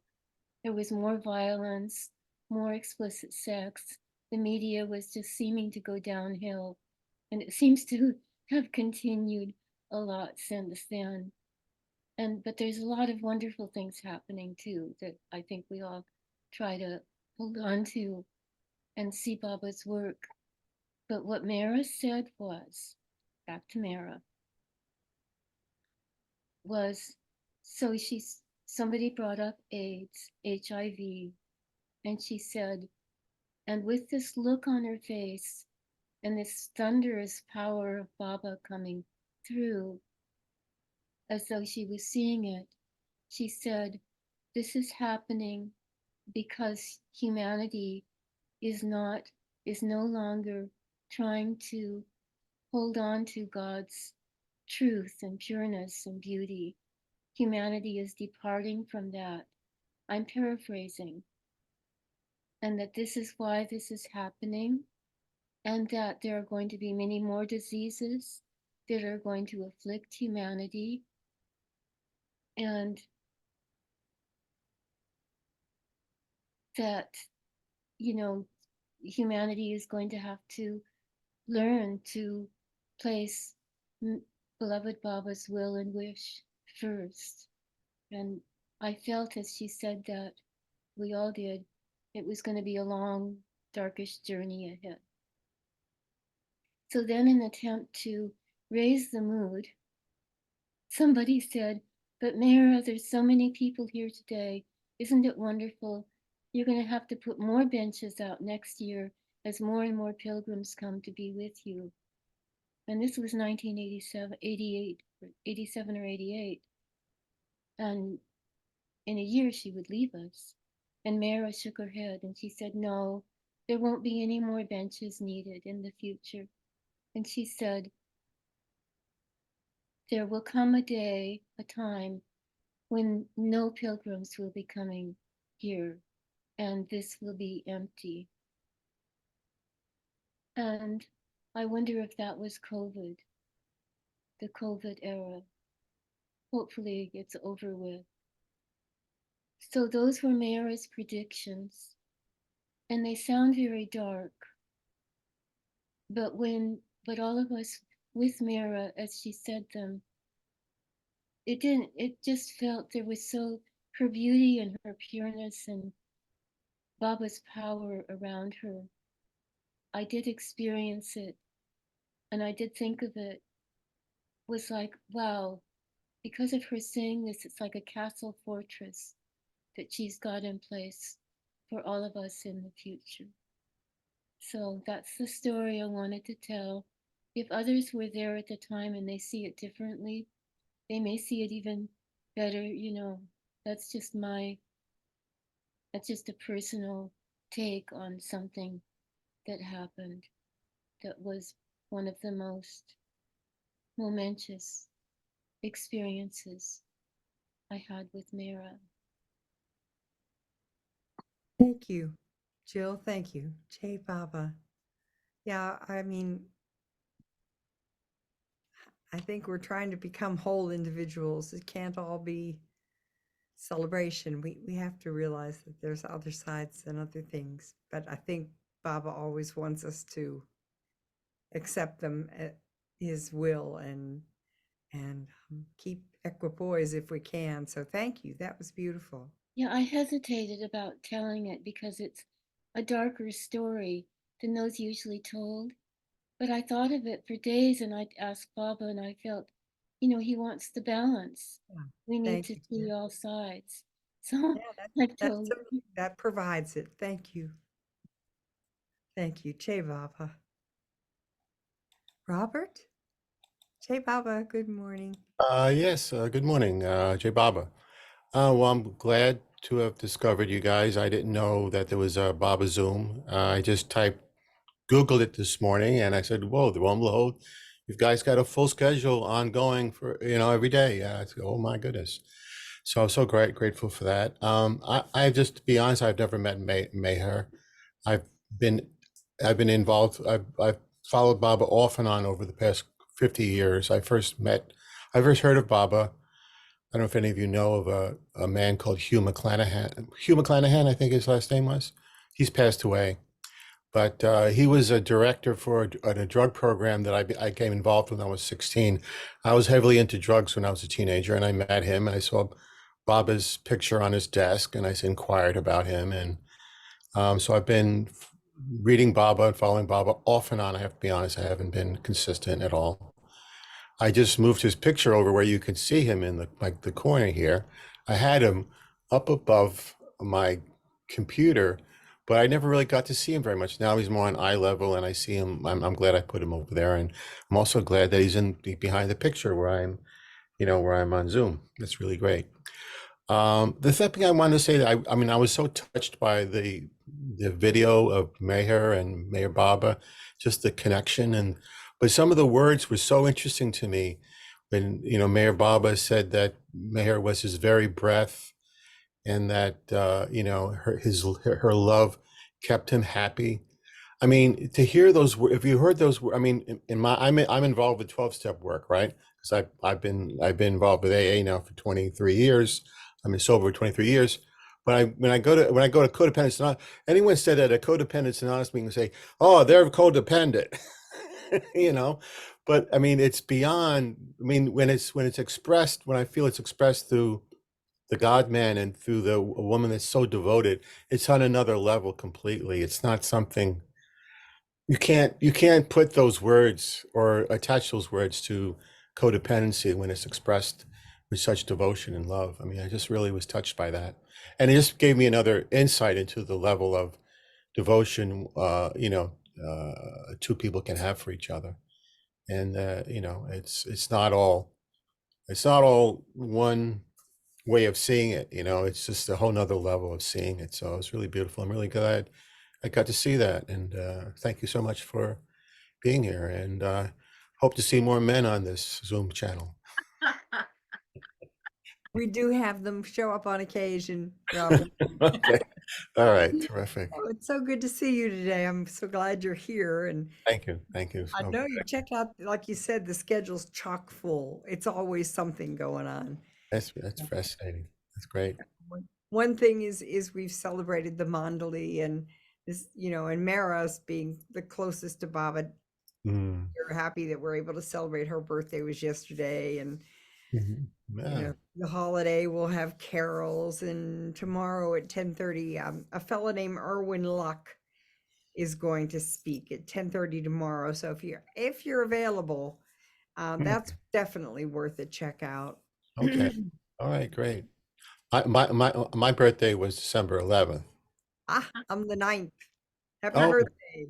there was more violence, more explicit sex. The media was just seeming to go downhill. And it seems to have continued a lot since then. But there's a lot of wonderful things happening too that I think we all try to hold on to and see Baba's work. But what Mehera said was, back to Mehera, was, so somebody brought up AIDS, HIV, and she said, and with this look on her face and this thunderous power of Baba coming through, as though she was seeing it, she said, this is happening because humanity is no longer trying to hold on to God's truth and pureness and beauty. Humanity is departing from that. I'm paraphrasing. And that this is why this is happening, and that there are going to be many more diseases that are going to afflict humanity. And that, humanity is going to have to learn to place beloved Baba's will and wish first. And I felt as she said that, we all did, it was going to be a long, darkish journey ahead. So then, in an attempt to raise the mood, somebody said, but Mehera, there's so many people here today. Isn't it wonderful? You're going to have to put more benches out next year as more and more pilgrims come to be with you. And this was 1987, 87 or 88. And in a year, she would leave us. And Mehera shook her head and she said, no, there won't be any more benches needed in the future. And she said, there will come a day, a time, when no pilgrims will be coming here, and this will be empty. And I wonder if that was COVID, the COVID era. Hopefully it's over with. So those were Mehera's predictions, and they sound very dark. But all of us with Mehera, as she said them, it just felt there was her beauty and her pureness and Baba's power around her. I did experience it, and I did think of it, was like, wow, because of her saying this, it's like a castle fortress that she's got in place for all of us in the future. So that's the story I wanted to tell. If others were there at the time and they see it differently, they may see it even better, that's just a personal take on something that happened that was one of the most momentous experiences I had with Mehera. Thank you, Jill. Thank you. Jai Baba. Yeah, I mean, I think we're trying to become whole individuals. It can't all be celebration. We have to realize that there's other sides and other things. But I think Baba always wants us to accept them at his will and keep equipoise if we can. So thank you. That was beautiful. Yeah, I hesitated about telling it because it's a darker story than those usually told. But I thought of it for days, and I'd ask Baba, and I felt, he wants the balance. Yeah, We need thank to you. see all sides. So Yeah, I've told him. that provides it. Thank you. Thank you. Jai Baba. Robert? Jai Baba, good morning. Yes, good morning, Jay Baba. Well, I'm glad to have discovered you guys. I didn't know that there was a Baba Zoom. I just Googled it this morning and I said, whoa, the Rumble, you guys got a full schedule ongoing for, every day. Oh my goodness. So I'm so grateful for that. I just, to be honest, I've never met Meher. I've been involved. I've followed Baba off and on over the past 50 years. I first heard of Baba. I don't know if any of you know of a man called Hugh McClanahan. Hugh McClanahan, I think his last name was. He's passed away. But he was a director for a drug program that I became involved with when I was 16. I was heavily into drugs when I was a teenager, and I met him, and I saw Baba's picture on his desk, and I inquired about him. And so I've been reading Baba and following Baba off and on. I have to be honest, I haven't been consistent at all. I just moved his picture over where you can see him in the corner here. I had him up above my computer, but I never really got to see him very much. Now he's more on eye level, and I see him. I'm glad I put him over there, and I'm also glad that he's behind the picture where I'm on Zoom. That's really great. The thing I wanted to say that I was so touched by the video of Meher and Meher Baba, just the connection, but some of the words were so interesting to me when Meher Baba said that Meher was his very breath, and that her love kept him happy. I mean, to hear those words, if you heard those words, I mean, I'm involved with 12-step work, right? Because I've been involved with AA now for 23 years. I've been sober for 23 years. But when I go to Codependence Anonymous, anyone said at a Codependence Anonymous meeting, say, "Oh, they're codependent," But I mean, it's beyond. I mean, when it's expressed, when I feel it's expressed through the God man and through a woman that's so devoted, it's on another level completely. It's not something you can't put those words or attach those words to codependency when it's expressed with such devotion and love. I mean, I just really was touched by that, and it just gave me another insight into the level of devotion two people can have for each other. And it's not all one way of seeing it. It's just a whole nother level of seeing it. So it's really beautiful. I'm really glad I got to see that, and thank you so much for being here. And hope to see more men on this Zoom channel. We do have them show up on occasion, Robert. Okay. All right. Terrific. Oh, it's so good to see you today. I'm so glad you're here. And Thank you. Thank you. I so know much. you checked out, like you said, the schedule's chock full. It's always something going on. That's fascinating. That's great. One thing is we've celebrated the Mandali and this, you know, and Mehera's being the closest to Baba. Mm. We're happy that we're able to celebrate her birthday was yesterday, and Mhm. you Yeah. know, the holiday will have carols, and tomorrow at 10:30, a fellow named Erwin Luck is going to speak at 10:30 tomorrow. So if you're available, that's definitely worth a check out. Okay. All right. Great. My birthday was December 11th. I'm the 9th. Happy Oh. birthday.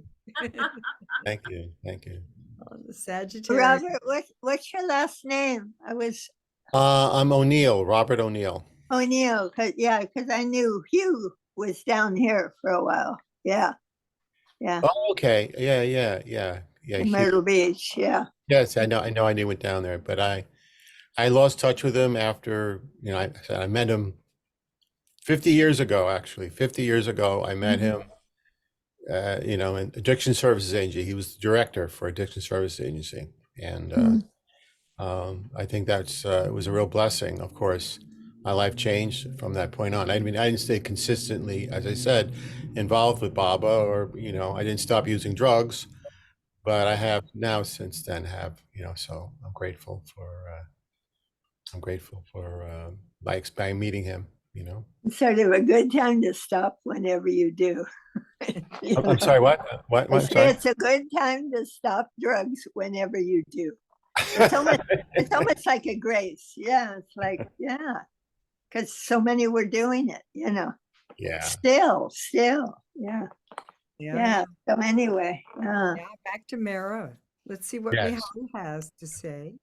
Thank you. Thank you. On the Sagittarius. Robert, what's your last name? I was I'm O'Neill, Robert O'Neill. O'Neill, because I knew Hugh was down here for a while. Yeah. Oh, okay. Yeah. In Myrtle Beach, yeah. Yes, I know. I knew he went down there, but I lost touch with him after, you know, I met him 50 years ago, actually. 50 years ago, I met him, you know, in Addiction Services Agency. He was the director for Addiction Services Agency. And I think that's, it was a real blessing. Of course, my life changed from that point on. I mean, I didn't stay consistently, as I said, involved with Baba, or, you know, I didn't stop using drugs, but I have now since then you know, so I'm grateful for by meeting him, you know. It's sort of a good time to stop whenever you do. You I'm know? sorry, what? I say Sorry? it's a good time to stop drugs whenever you do. It's almost like a grace. Yeah, it's like, yeah, because so many were doing it, you know. Yeah. Still, yeah. So anyway, Yeah, back to Mehera. Let's see what Yes. Mihal has to say.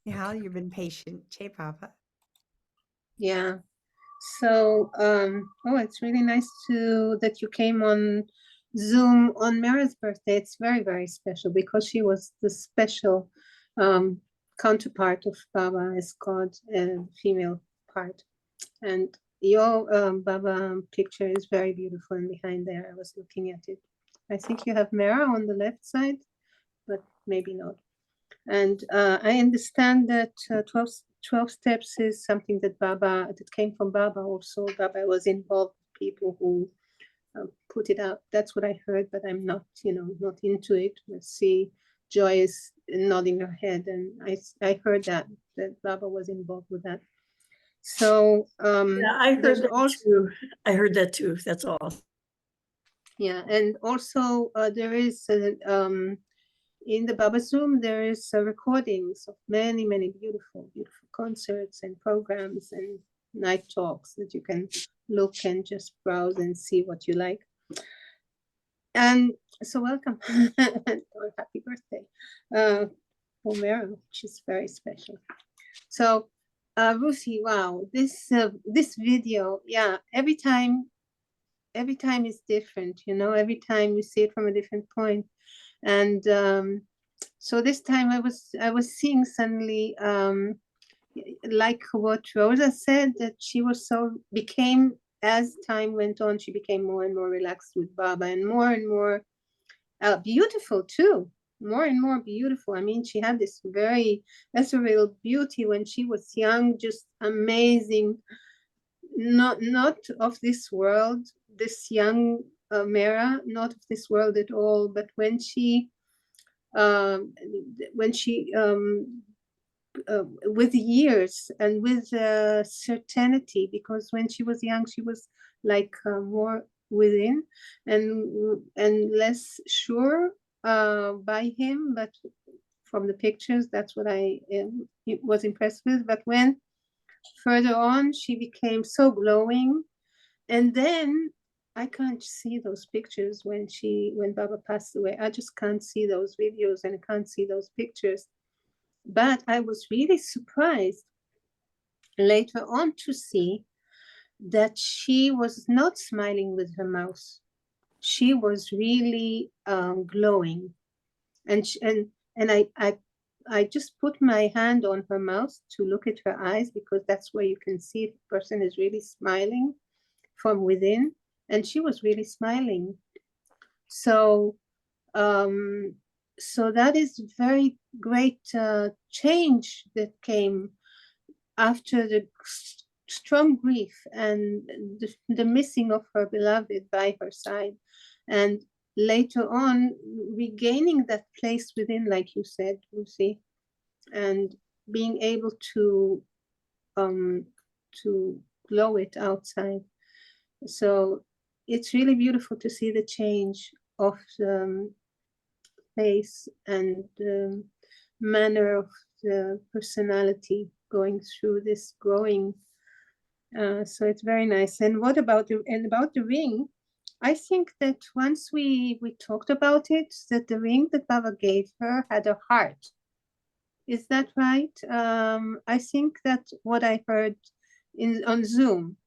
Mihal, you've been patient. Che Papa. Yeah. So, it's really nice that you came on Zoom on Mehera's birthday. It's very, very special because she was the special counterpart of Baba as God, female part. And your Baba picture is very beautiful, and behind there, I was looking at it. I think you have Mehera on the left side, but maybe not. And I understand that 12 steps is something that came from Baba also. Baba was involved with people who put it out. That's what I heard, but I'm not, not into it. I see Joy is nodding her head, and I heard that Baba was involved with that. So Yeah, I heard that too. I heard that too. That's all. Yeah, and also there is in the Baba Zoom, there is recordings of many, many beautiful, beautiful concerts and programs and night talks that you can look and just browse and see what you like. And so welcome. Or happy birthday. Mehera, which is very special. So Ruthie, wow, this video, yeah, every time is different, every time you see it from a different point. And so this time I was seeing suddenly, like what Rosa said, that she became, as time went on, she became more and more relaxed with Baba, and more beautiful too, more and more beautiful. I mean, she had this very ethereal beauty when she was young, just amazing, not of this world, this young Mehera, not of this world at all. But when she with years and with certainty, because when she was young, she was like more within and less sure by him. But from the pictures, that's what I was impressed with. But when further on, she became so glowing. And then I can't see those pictures when Baba passed away. I just can't see those videos and I can't see those pictures. But I was really surprised later on to see that she was not smiling with her mouth. she was really glowing, and I just put my hand on her mouth to look at her eyes, because that's where you can see if a person is really smiling from within, and she was really smiling. So so that is very great change that came after the strong grief and the missing of her beloved by her side, and later on regaining that place within, like you said, Lucy, and being able to glow it outside. So it's really beautiful to see the change of the face and the manner of the personality going through this growing. So it's very nice. And what about the ring? I think that once we talked about it, that the ring that Baba gave her had a heart. Is that right? I think that what I heard on Zoom,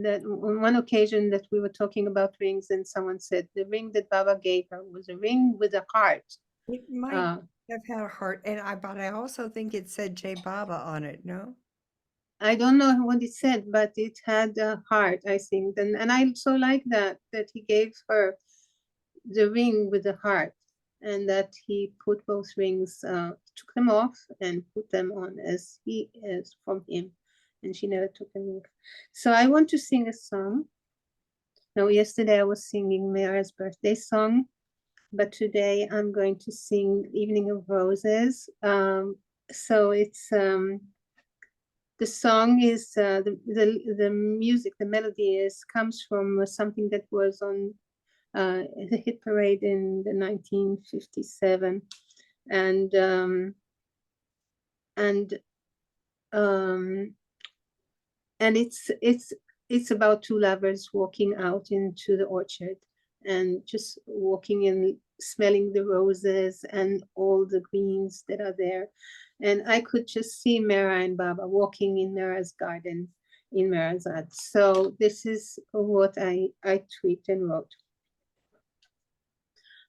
that on one occasion that we were talking about rings, and someone said the ring that Baba gave her was a ring with a heart. It might have had a heart, but I also think it said J Baba on it, no? I don't know what it said, but it had a heart, I think. And I so like that he gave her the ring with the heart, and that he put both rings, took them off and put them on as from him, and she never took them off. So I want to sing a song. Now, yesterday I was singing Mehera's birthday song, but today I'm going to sing Evening of Roses. So it's the song is the music, the melody comes from something that was on the hit parade in the 1957, and it's about two lovers walking out into the orchard and just walking and smelling the roses and all the greens that are there. And I could just see Mehera and Baba walking in Mehera's garden in Meherazad. So this is what I tweaked and wrote.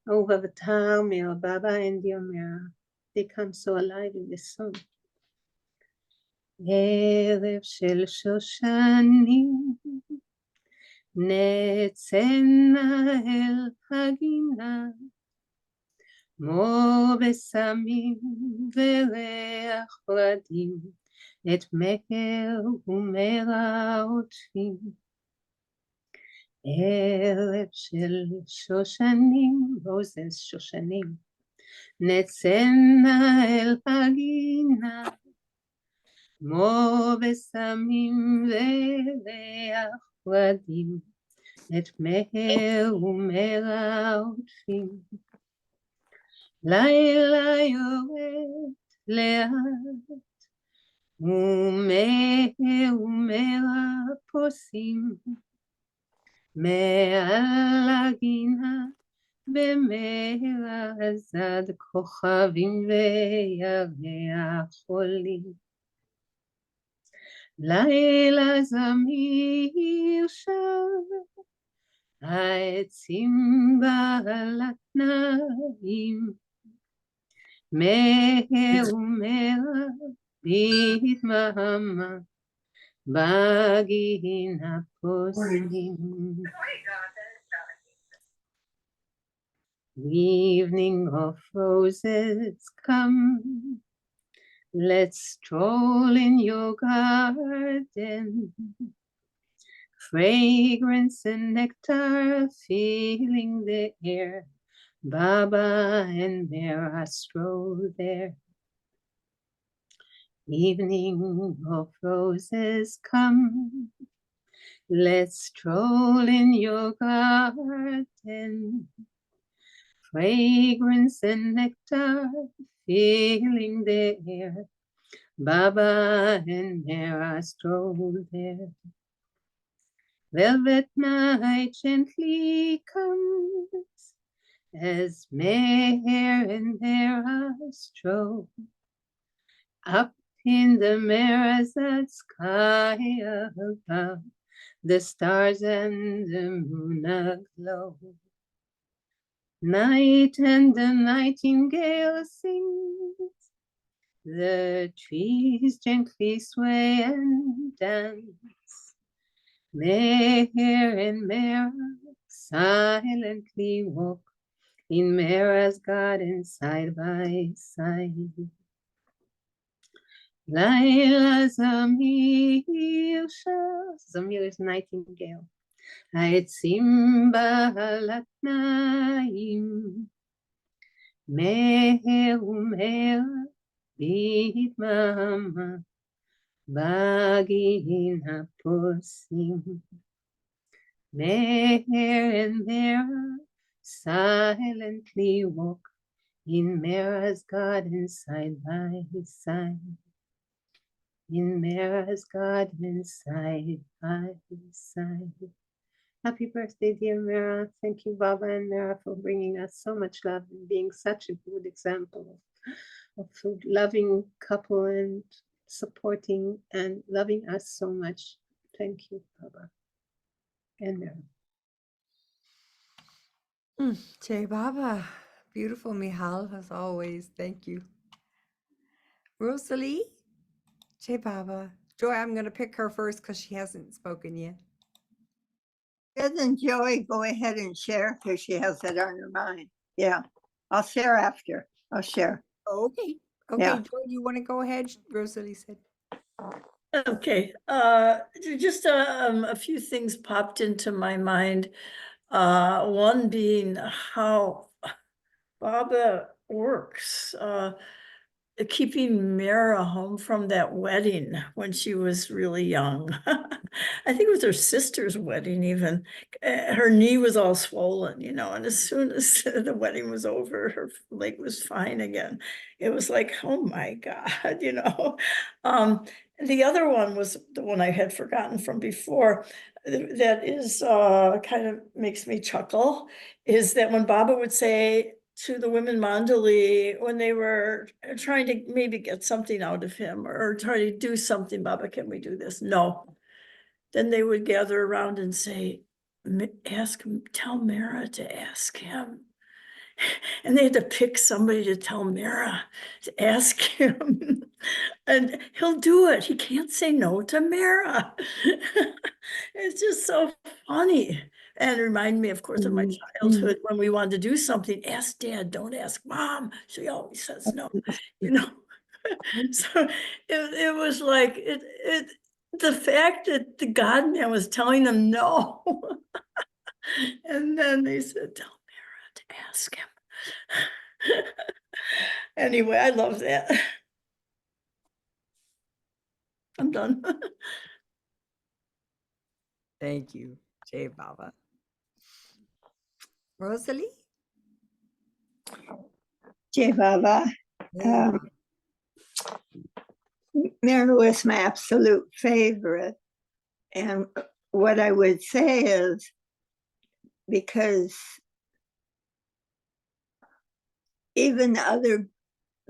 Oh, Avatar, Mehera, Baba, and dear Mehera, they come so alive in this song. ערב של שושנים, נצאנה אל הגינה, כמו בסמים וריח ורדים, את מהר ומהרה עוטפים. ערב של שושנים, רוזס שושנים, נצאנה אל הגינה, כמו בסמים וריח ורדים, את מהר ומהרה עוטפים. לילה יורד לאט, ומהר ומהרה פוסעים, מעל הגינה במהרזד כוכבים וירח עולים. לילה זמיר שר, העצים בעלת נעים, מהר ומהרה בהתמהמה, בגינה פוסעים. Evening of roses come, let's stroll in your garden, fragrance and nectar filling the air, Baba and Mehera stroll there. Evening of roses come, let's stroll in your garden, fragrance and nectar filling the air, Baba and Mehera stroll there. Velvet night gently comes as Meher and Mehera stroll up in the Meherazad sky above, the stars and the moon aglow. Night and the nightingale sings, the trees gently sway and dance. Meher and Mehera silently walk in Mehera's garden side by side. Laila Zamir, Zamir is nightingale. Aitzim bahalatnaim, Meher u'Mehera bidmama, bagin haposim. Meher and Mehera silently walk in Mehera's garden side by side. In Mehera's garden side by side. Happy birthday, dear Mehera. Thank you, Baba and Mehera, for bringing us so much love and being such a good example of a loving couple and supporting and loving us so much. Thank you, Baba and Mehera. Jai Baba. Beautiful, Mihal, as always. Thank you. Rosalie? Jai Baba. Joy, I'm going to pick her first because she hasn't spoken yet. Doesn't Joey go ahead and share because she has it on her mind? Yeah, I'll share after. I'll share. Okay. Okay, Yeah. Joy, you want to go ahead? Rosalie said. Okay, just a few things popped into my mind. One being how Baba works, keeping Mehera home from that wedding when she was really young. I think it was her sister's wedding even. Her knee was all swollen, you know, and as soon as the wedding was over, her leg was fine again. It was like, oh my God, you know. The other one was the one I had forgotten from before, that is kind of makes me chuckle, is that when Baba would say to the women mandali, when they were trying to maybe get something out of him or try to do something, Baba, can we do this? No. Then they would gather around and say, ask him, tell Mehera to ask him. And they had to pick somebody to tell Mehera to ask him. And he'll do it. He can't say no to Mehera. It's just so funny. And remind me, of course, of my childhood when we wanted to do something. Ask Dad, don't ask Mom. She always says no, you know. So it was like the fact that the God man was telling them no. And then they said, tell Mehera to ask him. Anyway, I love that. I'm done. Thank you, Jai Baba. Rosalie? Jai Baba. Yeah. Mehera was my absolute favorite. And what I would say is, because even other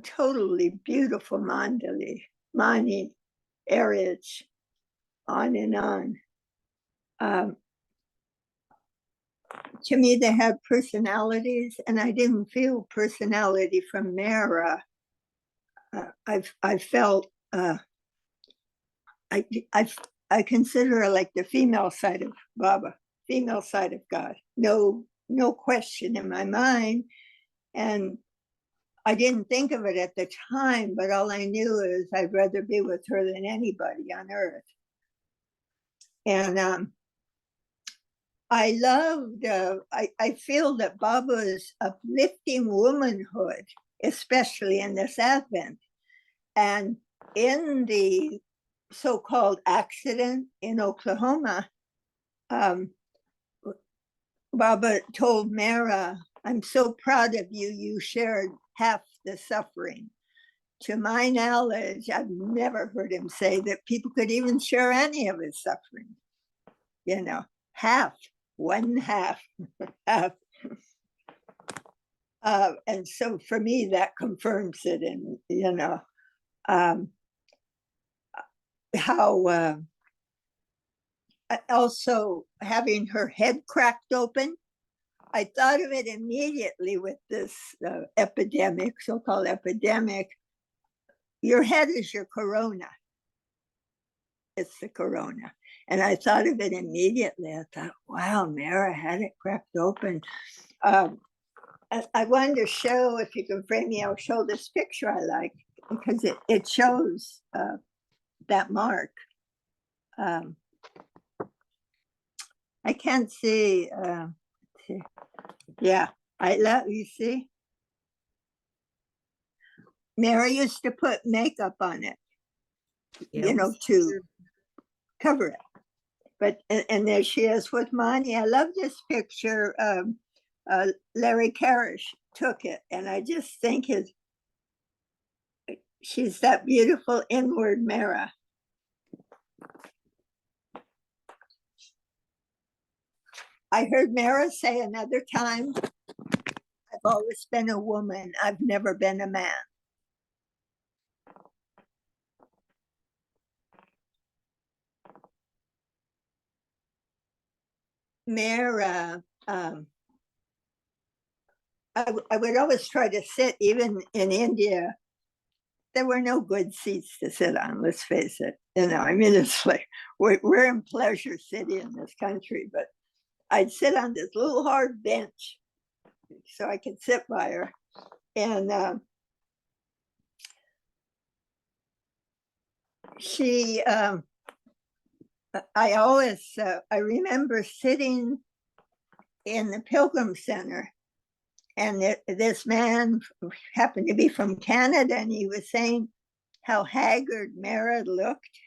totally beautiful mandali, Mani, Erich, on and on, to me, they had personalities, and I didn't feel personality from Mehera. I felt I consider her like the female side of Baba, female side of God. No question in my mind. And I didn't think of it at the time, but all I knew is I'd rather be with her than anybody on earth. And I loved, I feel that Baba's uplifting womanhood, especially in this Advent. And in the so-called accident in Oklahoma, Baba told Mehera, I'm so proud of you, you shared half the suffering. To my knowledge, I've never heard him say that people could even share any of his suffering. You know, half, one half, half. And so for me, that confirms it. And, you know, how also having her head cracked open I thought of it immediately with this epidemic, so-called epidemic. Your head is your corona. It's the corona. And I thought of it immediately. I thought, wow, Mehera had it cracked open. I wanted to show, if you can frame me, I'll show this picture I like, because it shows that mark. I can't see. Yeah, I love, you see? Mehera used to put makeup on it, you know, to cover it. But, and there she is with Mani. I love this picture. Larry Karish took it, and I just think she's that beautiful inward Mehera. I heard Mehera say another time, I've always been a woman. I've never been a man. Mehera, I would always try to sit, even in India. There were no good seats to sit on, let's face it. You know, I mean, it's like, we're in Pleasure City in this country, but I'd sit on this little hard bench so I could sit by her. And she, I always, I remember sitting in the Pilgrim Center, and this man happened to be from Canada, and he was saying how haggard Mehera looked.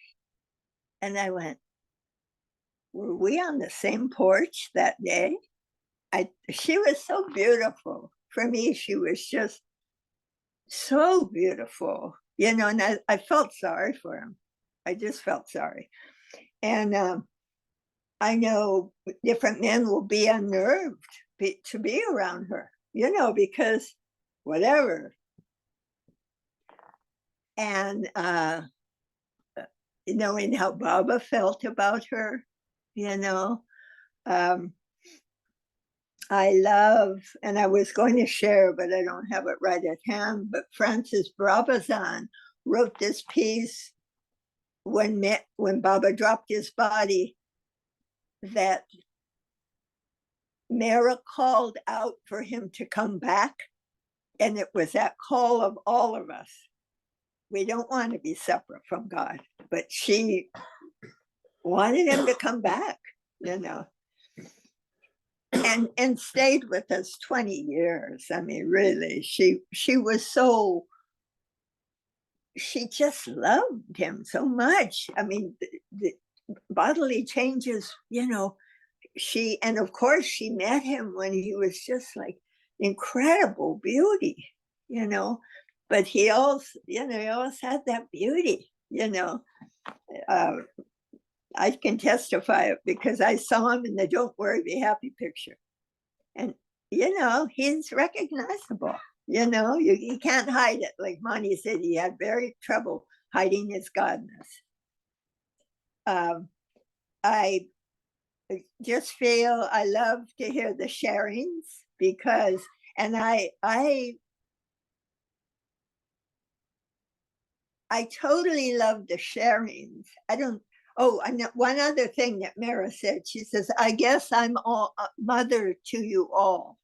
And I went, were we on the same porch that day? She was so beautiful. For me, she was just so beautiful, you know, and I felt sorry for him. I just felt sorry. And I know different men will be unnerved to be around her, you know, because whatever. And knowing how Baba felt about her, you know, I love, and I was going to share, but I don't have it right at hand, but Francis Brabazon wrote this piece when Baba dropped his body, that Mehera called out for him to come back. And it was that call of all of us. We don't want to be separate from God, but she wanted him to come back, you know, and stayed with us 20 years. I mean, really, she was so, she just loved him so much. I mean, the bodily changes, you know, and of course she met him when he was just like incredible beauty, you know, but he also, you know, he always had that beauty, you know. I can testify it because I saw him in the Don't Worry, Be Happy picture. And, you know, he's recognizable, you know, you can't hide it. Like Mani said, he had very trouble hiding his godness. I just feel I love to hear the sharings because, and I totally love the sharings. I know one other thing that Mehera said. She says, I guess I'm all mother to you all.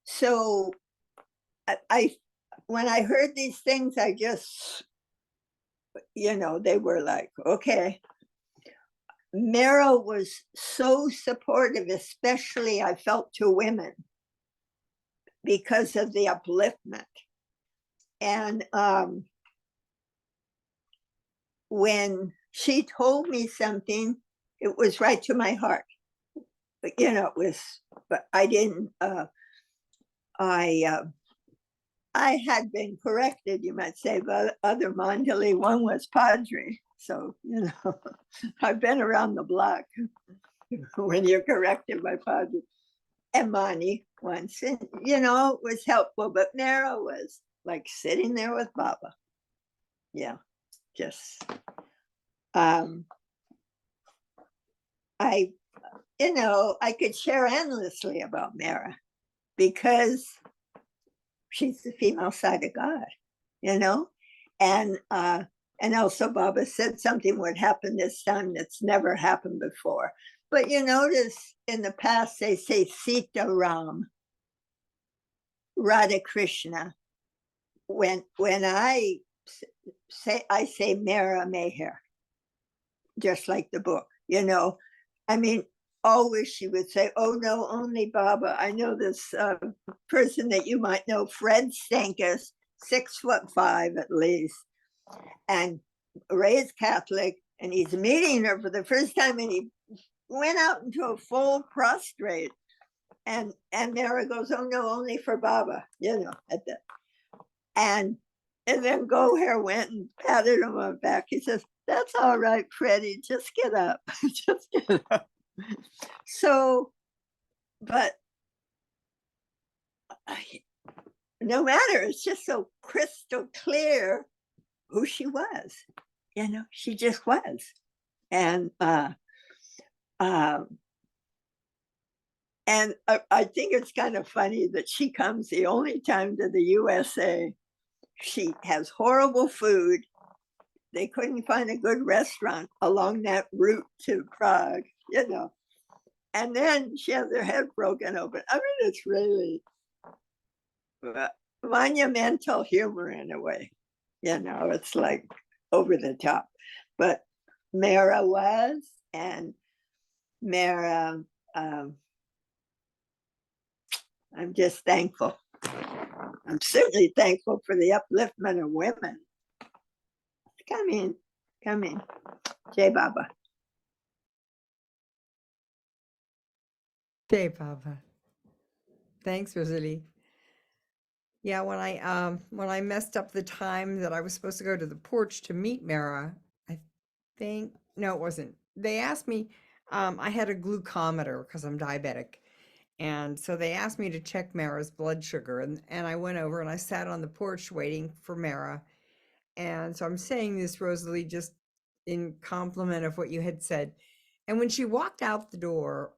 So when I heard these things, I just, you know, they were like, okay. Mehera was so supportive, especially I felt to women, because of the upliftment. And when she told me something, it was right to my heart. But, you know, it was, but I didn't, I had been corrected, you might say, by other Mandali. One was Padre. So, you know, I've been around the block when you're corrected by Padre. And Mani once, and, you know, it was helpful, but Mehera was like sitting there with Baba. Yeah, just, you you know, I could share endlessly about Mehera because she's the female side of God, you know? And also Baba said something would happen this time that's never happened before. But you notice in the past, they say Sita Ram, Radha Krishna. When I say Mehera Meher, just like the book, you know. I mean, always she would say, oh no, only Baba. I know this person that you might know, Fred Stankus, 6'5" at least, and raised Catholic, and he's meeting her for the first time, and he went out into a full prostrate. And Mehera goes, oh no, only for Baba, you know, at the and then Goher went and patted him on the back. He says, that's all right, Freddie, just get up. Just get up. So, but no matter, it's just so crystal clear who she was. You know, she just was. And I think it's kind of funny that she comes the only time to the USA. She has horrible food. They couldn't find a good restaurant along that route to Prague, you know. And then she has her head broken open. I mean, it's really monumental humor in a way. You know, it's like over the top. But Mehera was, and Mehera, I'm just thankful. I'm certainly thankful for the upliftment of women. Come in. Jai Baba. Jai Baba. Thanks, Rosalie. Yeah, when I messed up the time that I was supposed to go to the porch to meet Mehera, I think, no, it wasn't. They asked me, I had a glucometer because I'm diabetic. And so they asked me to check Mehera's blood sugar, and I went over and I sat on the porch waiting for Mehera. And so I'm saying this, Rosalie, just in compliment of what you had said. And when she walked out the door,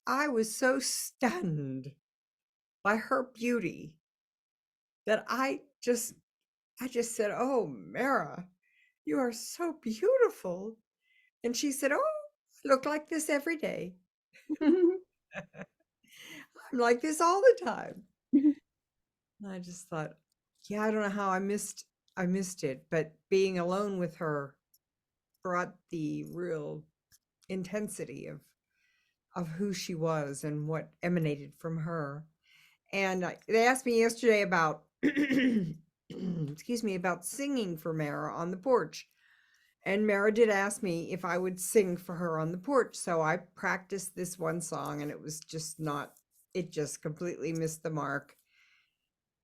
I was so stunned by her beauty that I just said, oh, Mehera, you are so beautiful. And she said, oh, I look like this every day. I'm like this all the time. And I just thought, yeah, I don't know how I missed it, but being alone with her brought the real intensity of who she was and what emanated from her. And they asked me yesterday about excuse me, about singing for Mehera on the porch. And Mehera did ask me if I would sing for her on the porch. So I practiced this one song, and it was just not, it just completely missed the mark.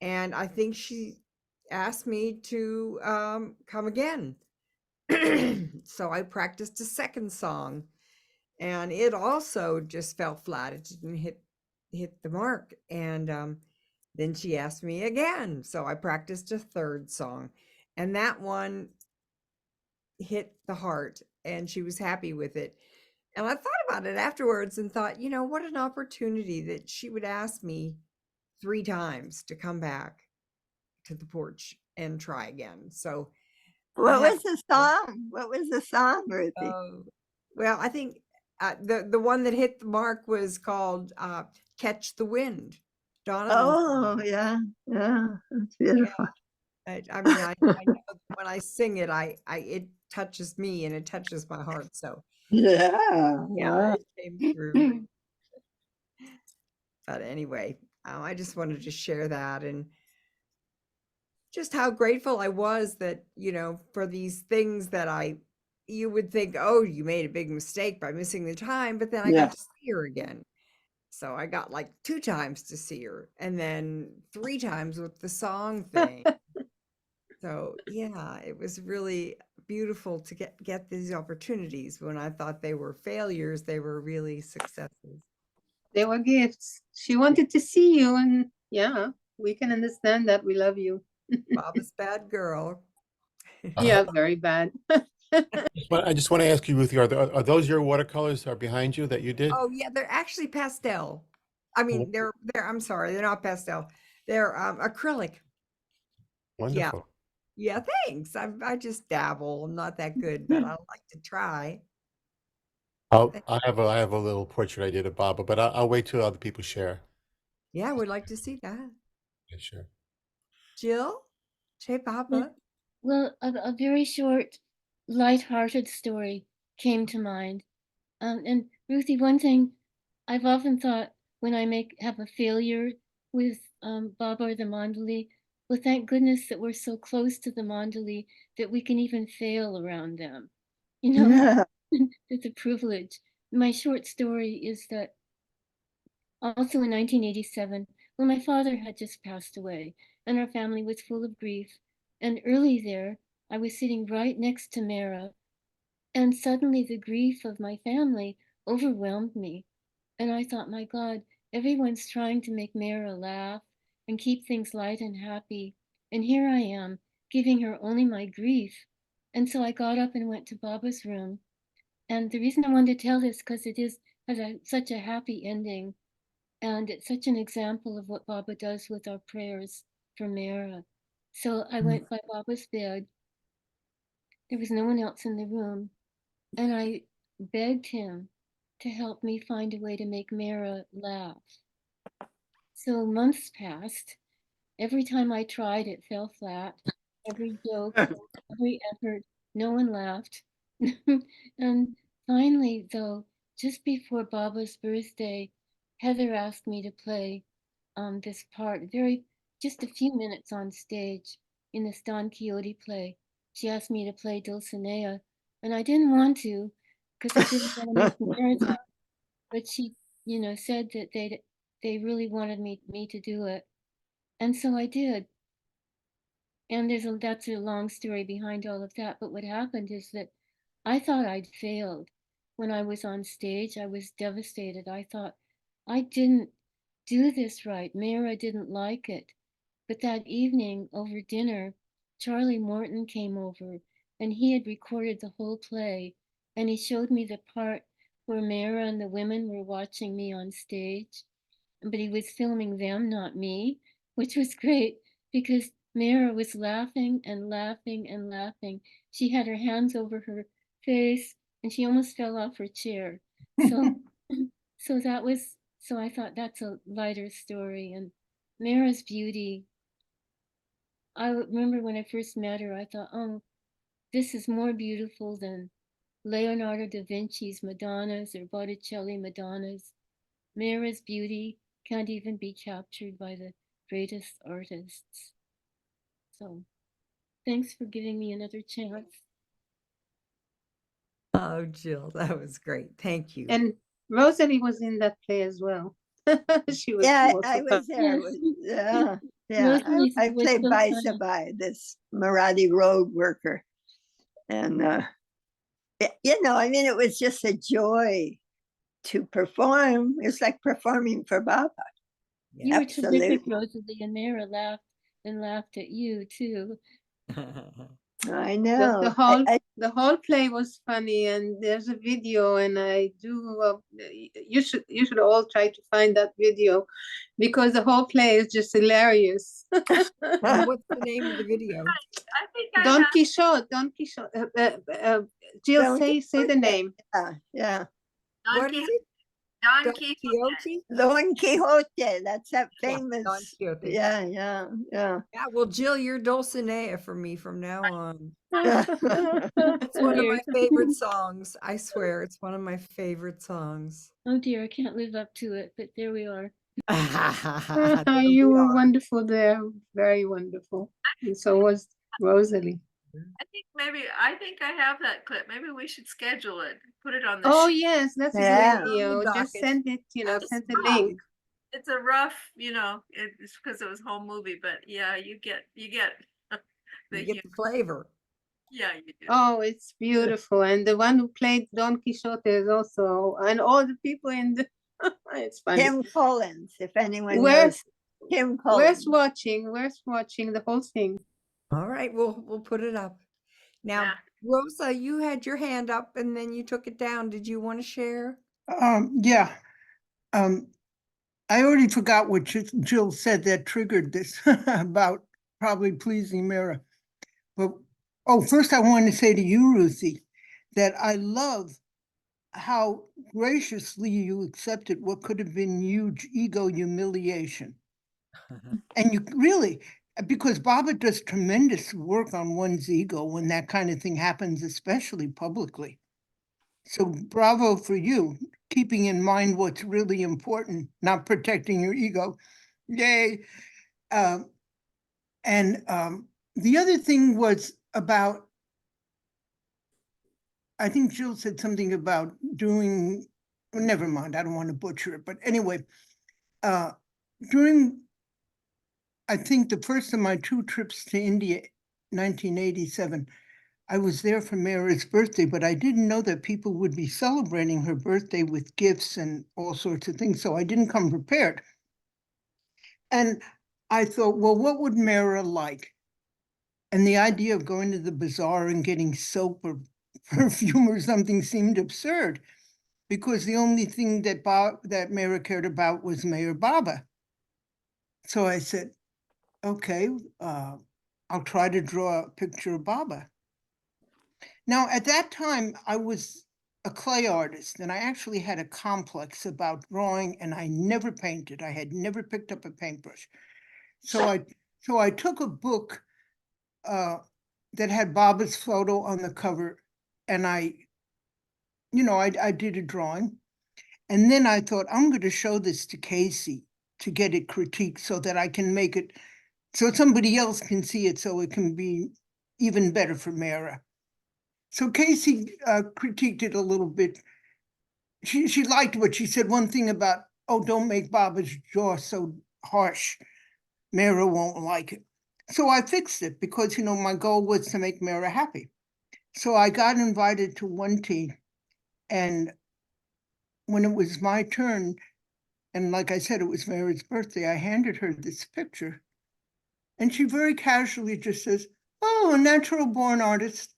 And I think she asked me to come again. So I practiced a second song, and it also just fell flat. It didn't hit the mark. And then she asked me again. So I practiced a third song, and that one hit the heart, and she was happy with it. And I thought about it afterwards and thought, you know, what an opportunity that she would ask me 3 times to come back to the porch and try again. So What was the song? What was the song, Ruthie? Well, I think the one that hit the mark was called Catch the Wind. Oh, yeah. That's beautiful. Yeah. I mean, I know that when I sing it, it touches me and it touches my heart. So yeah, it came through. But anyway, I just wanted to share that, and just how grateful I was that, you know, for these things that you would think, oh, you made a big mistake by missing the time, but then I got to see her again. So I got like 2 times to see her, and then 3 times with the song thing. So yeah, it was really beautiful to get these opportunities. When I thought they were failures, they were really successes. They were gifts. She wanted to see you, and yeah, we can understand that. We love you. Baba's bad girl. Yeah, very bad. I just want to ask you, Ruthie, are those your watercolors are behind you that you did? Oh yeah, they're actually pastel. I mean, they're I'm sorry, they're not pastel. They're acrylic. Yeah. Wonderful. Yeah, thanks. I just dabble. I'm not that good, but I like to try. I have a little portrait I did of Baba, but I'll wait till other people share. Yeah, I would like to see that. Yeah, sure. Jill? Che Papa? Well, a very short, light-hearted story came to mind. And Ruthie, one thing I've often thought when I have a failure with Baba or the mandali, well, thank goodness that we're so close to the mandali that we can even fail around them. You know, it's a privilege. My short story is that also in 1987, when my father had just passed away and our family was full of grief, and early there, I was sitting right next to Mehera, and suddenly the grief of my family overwhelmed me. And I thought, my God, everyone's trying to make Mehera laugh and keep things light and happy. And here I am, giving her only my grief. And so I got up and went to Baba's room. And the reason I wanted to tell this, because it has such a happy ending. And it's such an example of what Baba does with our prayers for Mehera. So I went by Baba's bed. There was no one else in the room. And I begged him to help me find a way to make Mehera laugh. So months passed. Every time I tried, it fell flat. Every joke, every effort, no one laughed. And finally, though, just before Baba's birthday, Heather asked me to play this part, just a few minutes on stage in this Don Quixote play. She asked me to play Dulcinea, and I didn't want to because I didn't want to make Meherazad. But she, said that they really wanted me to do it, and so I did. And that's a long story behind all of that. But what happened is that I thought I'd failed. When I was on stage, I was devastated. I thought I didn't do this right. Mehera didn't like it. But that evening over dinner, Charlie Morton came over and he had recorded the whole play. And he showed me the part where Mehera and the women were watching me on stage. But he was filming them, not me, which was great because Mehera was laughing and laughing and laughing. She had her hands over her face and she almost fell off her chair. So, so I thought that's a lighter story. And Mehera's beauty, I remember when I first met her, I thought, oh, this is more beautiful than Leonardo da Vinci's Madonnas or Botticelli Madonnas. Mehera's beauty can't even be captured by the greatest artists. So thanks for giving me another chance. Oh, Jill, that was great. Thank you. And Rosalie was in that play as well. She was Yeah, also I was there. Yeah, Rosalie I was played so Bai funny. Sabai, this Marathi road worker. And, I mean, it was just a joy to perform. It's like performing for Baba. You were terrific, Absolutely. Rosalie, and Mehera laughed and laughed at you too. I the, know. the whole the whole play was funny, and there's a video, and I do. You should all try to find that video, because the whole play is just hilarious. What's the name of the video? I think I Don have. Quixote. Don Quixote. Jill, Don say the name. Yeah. Don What is Quixote. it? Don Don Quixote. Quixote? Don Quixote. That's that Yeah, Don famous. Quixote. Yeah. Yeah, well, Jill, you're Dulcinea for me from now on. Yeah. It's one of my Dear. favorite songs. I swear, it's one of my favorite songs. Oh dear, I can't live up to it, but there we are. There You we were are. wonderful there, very wonderful. And so was Rosalie. I think I have that clip. Maybe we should schedule it. Put it on the Oh sheet. yes, that's Yeah. a good idea. On the Just docket. send it, Absolutely. send the link. It's a rough, it's because it was home movie, but yeah, you get You get the flavor. yeah, you do. Oh, it's beautiful. And the one who played Don Quixote is also, and all the people in the, it's funny. Tim Collins, if anyone Where- knows. Tim Collins. Where's watching the whole thing? All right, we'll put it up. Now, Yeah. Rosa, you had your hand up and then you took it down. Did you want to share? Yeah. I already forgot what Jill said that triggered this about probably pleasing Mehera. But, oh, first I want to say to you, Ruthie, that I love how graciously you accepted what could have been huge ego humiliation. And you really, because Baba does tremendous work on one's ego when that kind of thing happens, especially publicly. So bravo for you, keeping in mind what's really important, not protecting your ego. Yay. The other thing was about, I think Jill said something about doing, well, never mind, I don't want to butcher it, but anyway, during, I think the first of my 2 trips to India, 1987, I was there for Mehera's birthday, but I didn't know that people would be celebrating her birthday with gifts and all sorts of things, so I didn't come prepared. And I thought, well, what would Mehera like? And the idea of going to the bazaar and getting soap or perfume or something seemed absurd, because the only thing that Mehera cared about was Meher Baba. So I said, okay, I'll try to draw a picture of Baba. Now, at that time, I was a clay artist, and I actually had a complex about drawing, and I never painted. I had never picked up a paintbrush. So I took a book that had Baba's photo on the cover, and I did a drawing. And then I thought, I'm going to show this to Casey to get it critiqued so that I can make it, so somebody else can see it, so it can be even better for Mehera. So Casey critiqued it a little bit. She liked what she said. One thing about, oh, don't make Baba's jaw so harsh. Mehera won't like it. So I fixed it because, my goal was to make Mehera happy. So I got invited to one tea, and when it was my turn, and like I said, it was Mehera's birthday, I handed her this picture, and she very casually just says, oh, a natural born artist.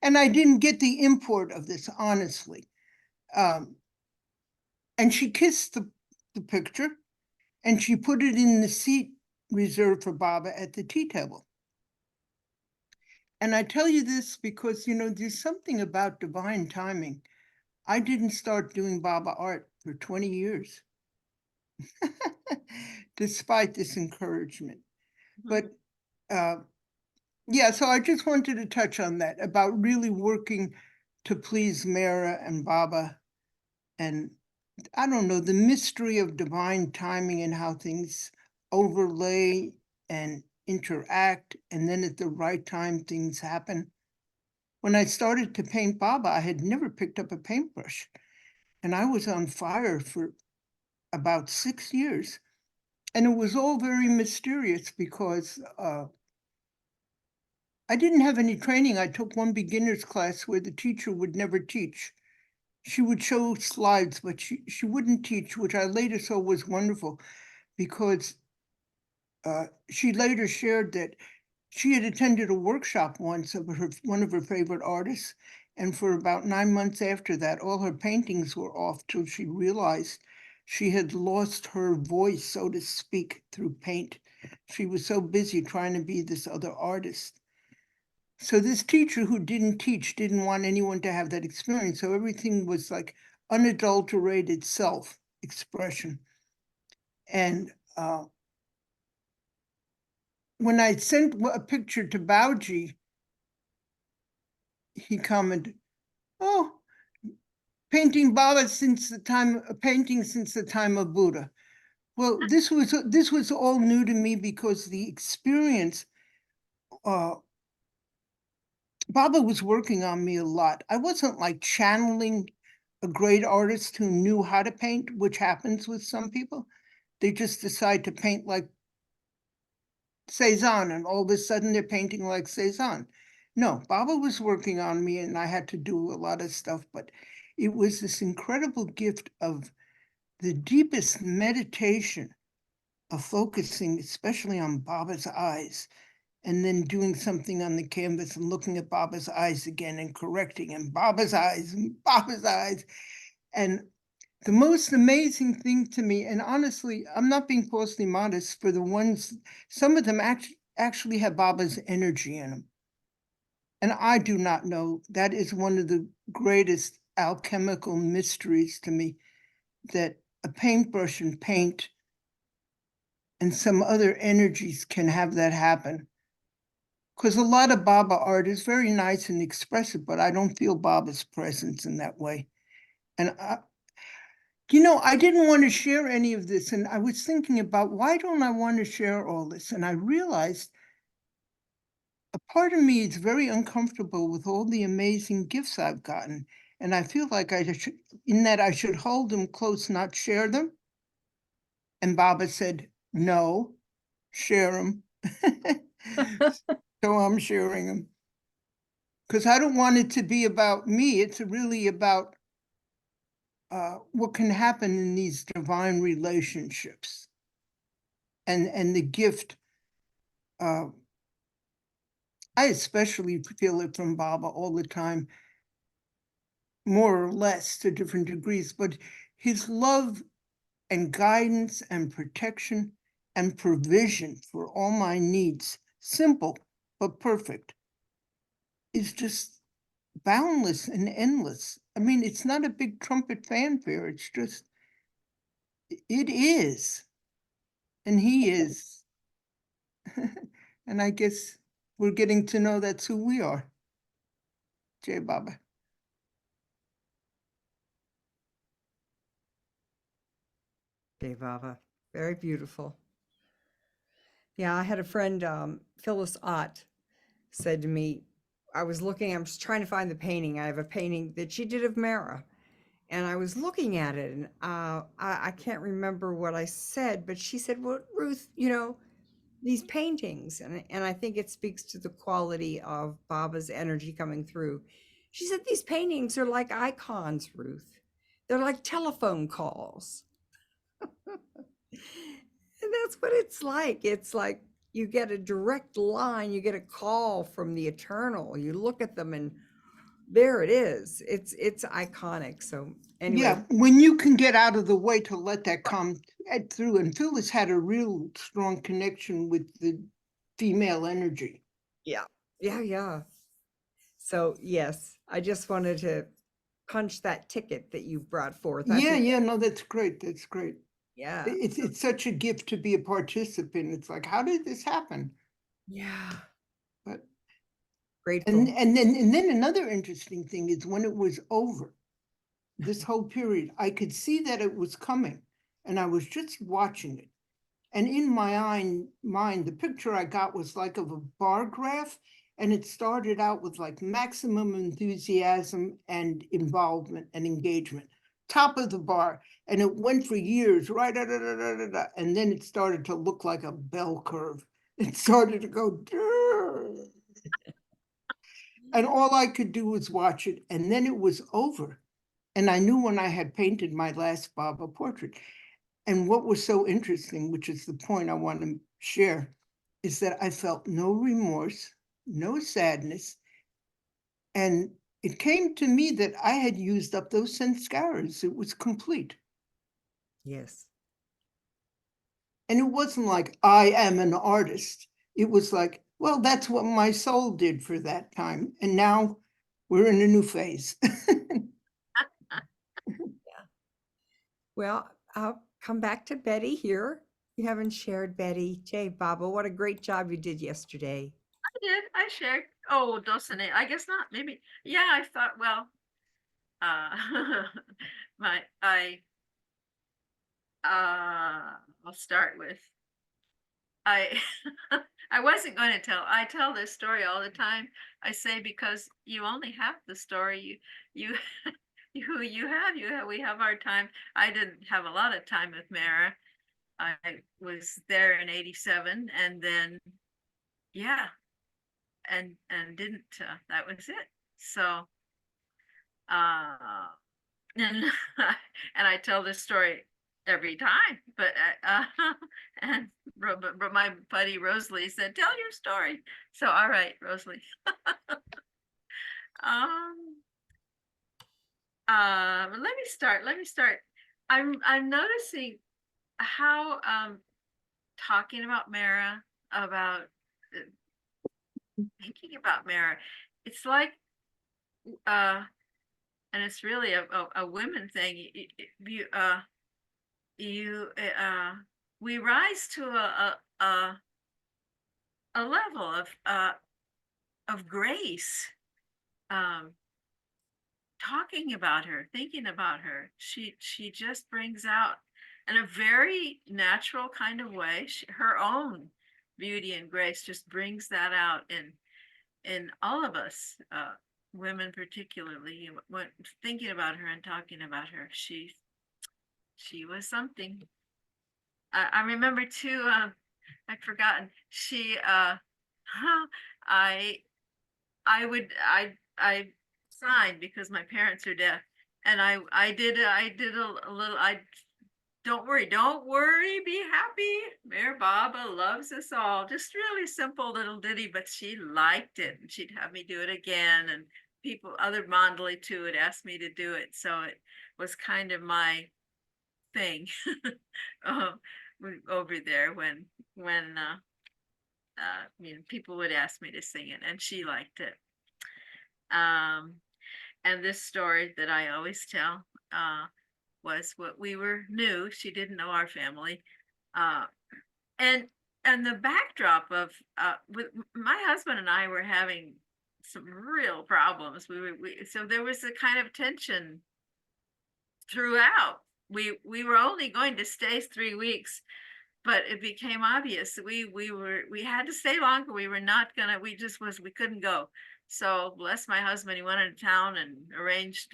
And I didn't get the import of this, honestly. And she kissed the picture, and she put it in the seat reserved for Baba at the tea table. And I tell you this because, there's something about divine timing. I didn't start doing Baba art for 20 years, despite this encouragement. But yeah, so I just wanted to touch on that, about really working to please Mehera and Baba. And I don't know, the mystery of divine timing and how things overlay and interact, and then at the right time, things happen. When I started to paint Baba, I had never picked up a paintbrush, and I was on fire for about 6 years. And it was all very mysterious because I didn't have any training. I took one beginner's class where the teacher would never teach. She would show slides, but she wouldn't teach, which I later saw was wonderful, because she later shared that she had attended a workshop once of one of her favorite artists, and for about 9 months after that, all her paintings were off till she realized she had lost her voice, so to speak, through paint. She was so busy trying to be this other artist. So this teacher who didn't teach didn't want anyone to have that experience. So everything was like unadulterated self-expression. And when I sent a picture to Bauji, he commented, oh, painting Baba since the time of Buddha. Well, this was all new to me because the experience, Baba was working on me a lot. I wasn't like channeling a great artist who knew how to paint, which happens with some people. They just decide to paint like Cezanne, and all of a sudden they're painting like Cezanne. No, Baba was working on me, and I had to do a lot of stuff, but it was this incredible gift of the deepest meditation of focusing, especially on Baba's eyes, and then doing something on the canvas and looking at Baba's eyes again and correcting him, Baba's eyes, and Baba's eyes. And the most amazing thing to me, and honestly, I'm not being falsely modest, for the ones, some of them actually have Baba's energy in them. And I do not know, that is one of the greatest alchemical mysteries to me, that a paintbrush and paint and some other energies can have that happen. Because a lot of Baba art is very nice and expressive, but I don't feel Baba's presence in that way. And I didn't want to share any of this, and I was thinking about, why don't I want to share all this? And I realized a part of me is very uncomfortable with all the amazing gifts I've gotten. And I feel like I should hold them close, not share them. And Baba said, no, share them. So I'm sharing them. Because I don't want it to be about me. It's really about what can happen in these divine relationships. And the gift, I especially feel it from Baba all the time, more or less to different degrees, but his love and guidance and protection and provision for all my needs, simple but perfect, is just boundless and endless. I mean, it's not a big trumpet fanfare, it's just, it is. And he is. And I guess we're getting to know that's who we are. Jai Baba. Jai Baba. Very beautiful. Yeah, I had a friend, Phyllis Ott, said to me, I was trying to find the painting. I have a painting that she did of Mehera. And I was looking at it, and I can't remember what I said, but she said, well, Ruth, these paintings, and I think it speaks to the quality of Baba's energy coming through. She said, these paintings are like icons, Ruth. They're like telephone calls. And that's what it's like. It's like you get a direct line, you get a call from the eternal. You look at them and there it is. It's iconic. So anyway. Yeah, when you can get out of the way to let that come through. And Phyllis had a real strong connection with the female energy. Yeah. So yes, I just wanted to punch that ticket that you brought forth. No, that's great. That's great. Yeah. It's such a gift to be a participant. It's like, how did this happen? Yeah. But grateful. And then another interesting thing is when it was over, this whole period, I could see that it was coming, and I was just watching it. And in my mind, the picture I got was like of a bar graph, and it started out with like maximum enthusiasm and involvement and engagement, top of the bar, and it went for years, right? And then it started to look like a bell curve. It started to go, and all I could do was watch it, and then it was over. And I knew when I had painted my last Baba portrait. And what was so interesting, which is the point I want to share, is that I felt no remorse, no sadness. And it came to me that I had used up those sanskaras. It was complete. Yes. And it wasn't like I am an artist. It was like, well, that's what my soul did for that time. And now we're in a new phase. Yeah. Well, I'll come back to Betty here. You haven't shared, Betty. Jai Baba, what a great job you did yesterday. I did. I shared. Oh, doesn't it? I guess not. Maybe. Yeah, I thought, well, I'll start with, I wasn't going to I tell this story all the time. I say, because you only have the story you we have our time. I didn't have a lot of time with Mehera. I was there in 87, and then and didn't that was it. So and and I tell this story every time, but but my buddy Rosalie said, tell your story. So, all right, Rosalie. Let me start. I'm noticing how talking about Mehera, about thinking about Mehera, it's like and it's really a women thing. We rise to a level of grace, talking about her, thinking about her. She just brings out in a very natural kind of way, her own beauty and grace just brings that out in all of us, women particularly. When thinking about her and talking about her, she was something. I remember too, I'd forgotten, I signed because my parents are deaf, and I did a little, don't worry, be happy. Mayor Baba loves us all. Just really simple little ditty, but she liked it, and she'd have me do it again, and other mandali too had asked me to do it, so it was kind of my thing. Over there when people would ask me to sing it, and she liked it. And this story that I always tell was what we were new. She didn't know our family, and the backdrop of with my husband and I were having some real problems. So there was a kind of tension throughout. We were only going to stay 3 weeks, but it became obvious that we had to stay longer. We were not gonna. We couldn't go. So bless my husband, he went into town and arranged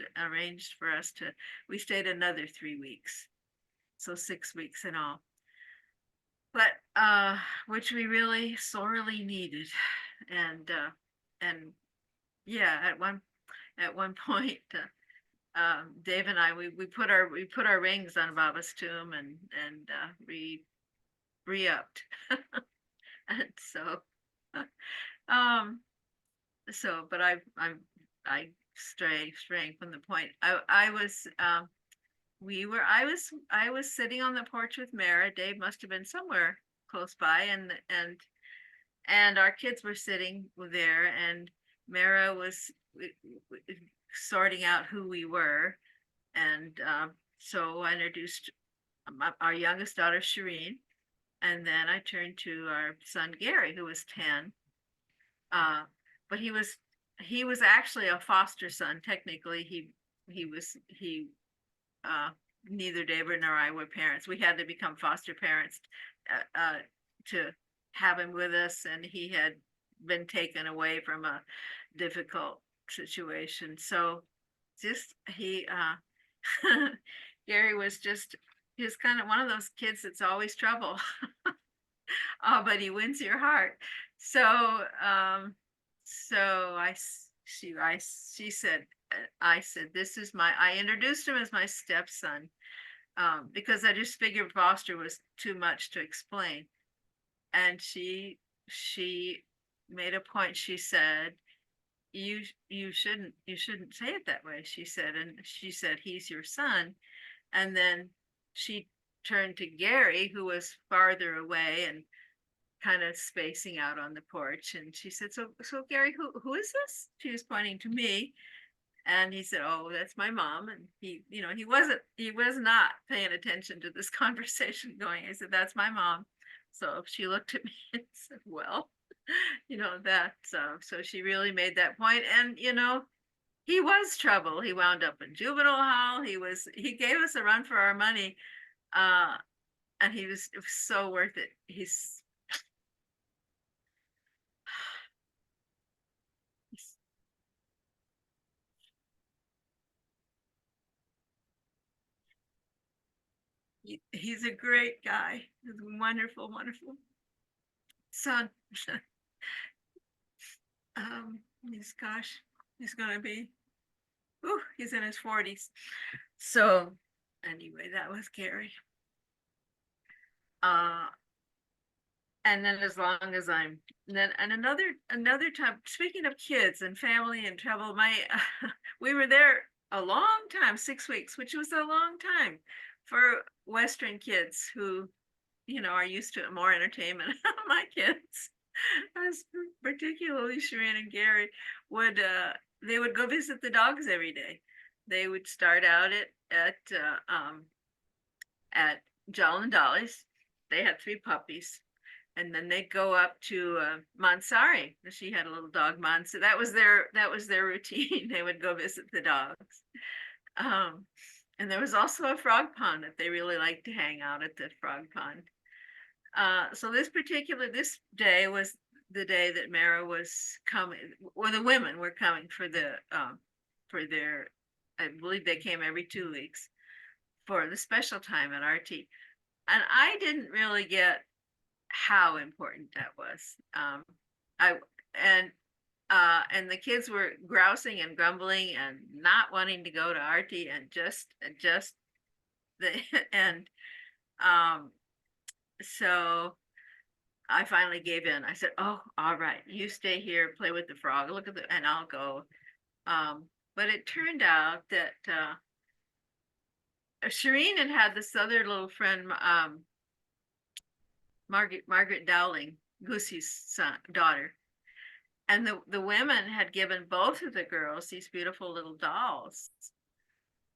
for us to. We stayed another 3 weeks, so 6 weeks in all. But which we really sorely needed, and yeah, at one point. Dave and I, we put our rings on Baba's tomb and re-upped. And so but I straying from the point. I was sitting on the porch with Mehera. Dave must have been somewhere close by, and our kids were sitting there, and Mehera was sorting out who we were, and so I introduced our youngest daughter Shireen, and then I turned to our son Gary, who was 10, but he was actually a foster son. Technically, neither David nor I were parents. We had to become foster parents to have him with us, and he had been taken away from a difficult situation. So Gary was kind of one of those kids that's always trouble. Oh, but he wins your heart. So she said, I said, I introduced him as my stepson, because I just figured foster was too much to explain. And she made a point. She said, you shouldn't say it that way, she said. And she said, he's your son. And then she turned to Gary, who was farther away and kind of spacing out on the porch, and she said, so Gary, who is this? She was pointing to me, and he said, oh, that's my mom. And he was not paying attention to this conversation going. I said, that's my mom. So she looked at me and said, well, that, so she really made that point. And he was trouble. He wound up in juvenile hall. He gave us a run for our money, and it was so worth it. He's a great guy. He's a wonderful, wonderful son. He's gonna be, he's in his 40s. So anyway, that was Gary. and then as long as I'm then and another time, speaking of kids and family and trouble, my we were there a long time, 6 weeks, which was a long time for Western kids who, you know, are used to more entertainment. My kids, particularly Shireen and Gary, would they would go visit the dogs every day. They would start out at Joel and Dolly's. They had 3 puppies, and then they'd go up to Mansari. She had a little dog, Mansa. That was their routine. They would go visit the dogs. And there was also a frog pond that they really liked to hang out at the frog pond. So this day was the day that Mehera was coming, or the women were coming for their, I believe they came every 2 weeks for the special time at RT. And I didn't really get how important that was. And the kids were grousing and grumbling and not wanting to go to RT and so I finally gave in. I said, "Oh, all right, you stay here, play with the frog, look at and I'll go." But it turned out that Shireen had this other little friend, Margaret Dowling, Goosey's daughter. And the women had given both of the girls these beautiful little dolls.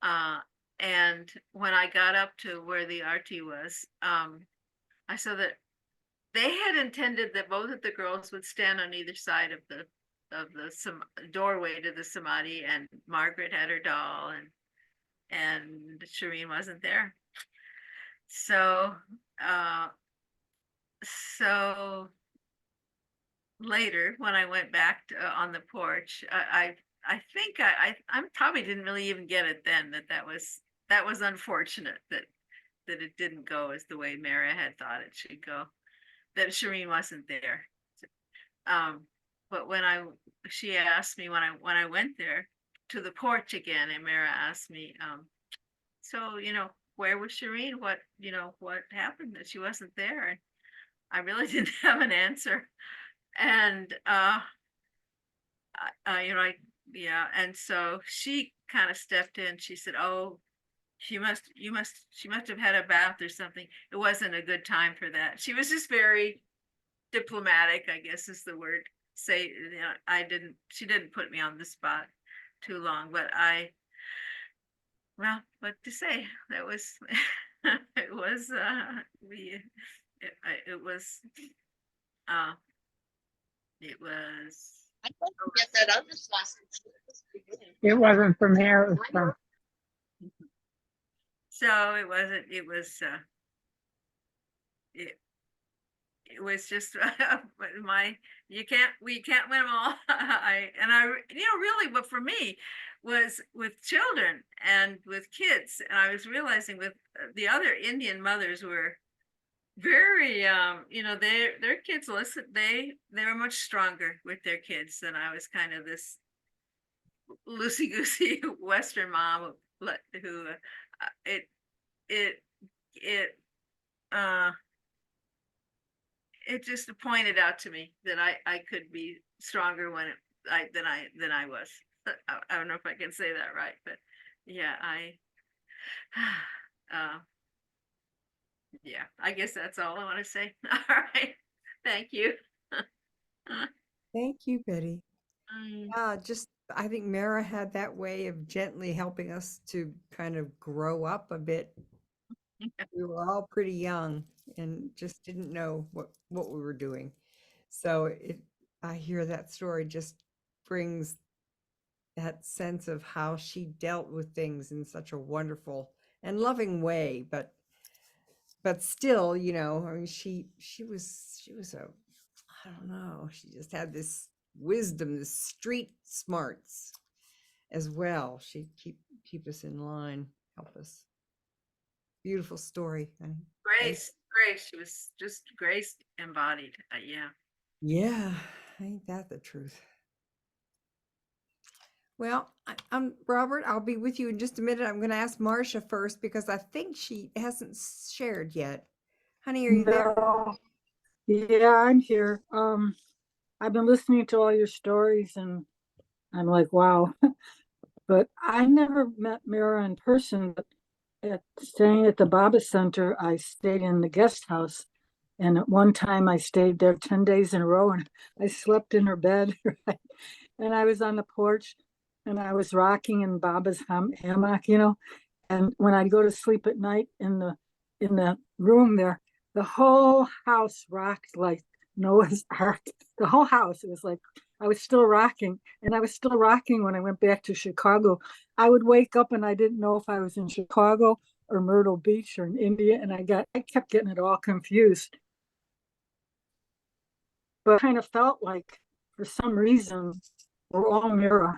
And when I got up to where the RT was, I saw that they had intended that both of the girls would stand on either side of the doorway to the samadhi, and Margaret had her doll, and Shireen wasn't there. So later, when I went back on the porch, I think I probably didn't really even get it then that was unfortunate that it didn't go as the way Mehera had thought it should go, that Shireen wasn't there. But she asked me when I went there to the porch again, and Mehera asked me, so, you know, where was Shireen? What happened that she wasn't there? And I really didn't have an answer. And and so she kind of stepped in. She said, "Oh, she must have had a bath or something. It wasn't a good time for that." She was just very diplomatic, I guess is the word. She didn't put me on the spot too long, but what to say? That was it was I couldn't get that other sausage. It wasn't from here, it was from so it wasn't, it was just we can't win them all. Really, but for me was with children and with kids, and I was realizing with the other Indian mothers were very their kids listen, they were much stronger with their kids than I was, kind of this loosey-goosey Western mom who it just pointed out to me that I could be stronger than I was. I don't know if I can say that right, but yeah, yeah, I guess that's all I want to say. All right, thank you. Thank you, Betty. I think Mehera had that way of gently helping us to kind of grow up a bit. We were all pretty young and just didn't know what we were doing. So I hear that story just brings that sense of how she dealt with things in such a wonderful and loving way, but still, I mean, she was I don't know, she just had this wisdom, this street smarts as well. She'd keep us in line, help us. Beautiful story. Grace, she was just grace embodied. Yeah, ain't that the truth? Well, I'm Robert. I'll be with you in just a minute. I'm going to ask Marcia first because I think she hasn't shared yet. Honey, are you there? Yeah, I'm here. I've been listening to all your stories and I'm like, wow. But I never met Mehera in person, but staying at the Baba Center, I stayed in the guest house. And at one time I stayed there 10 days in a row and I slept in her bed. Right? And I was on the porch and I was rocking in Baba's hammock, And when I'd go to sleep at night in the room there, the whole house rocked like Noah's Ark. The whole house. It was like I was still rocking, and I was still rocking when I went back to Chicago. I would wake up and I didn't know if I was in Chicago or Myrtle Beach or in India, and I kept getting it all confused. But I kind of felt like for some reason we're all Mehera.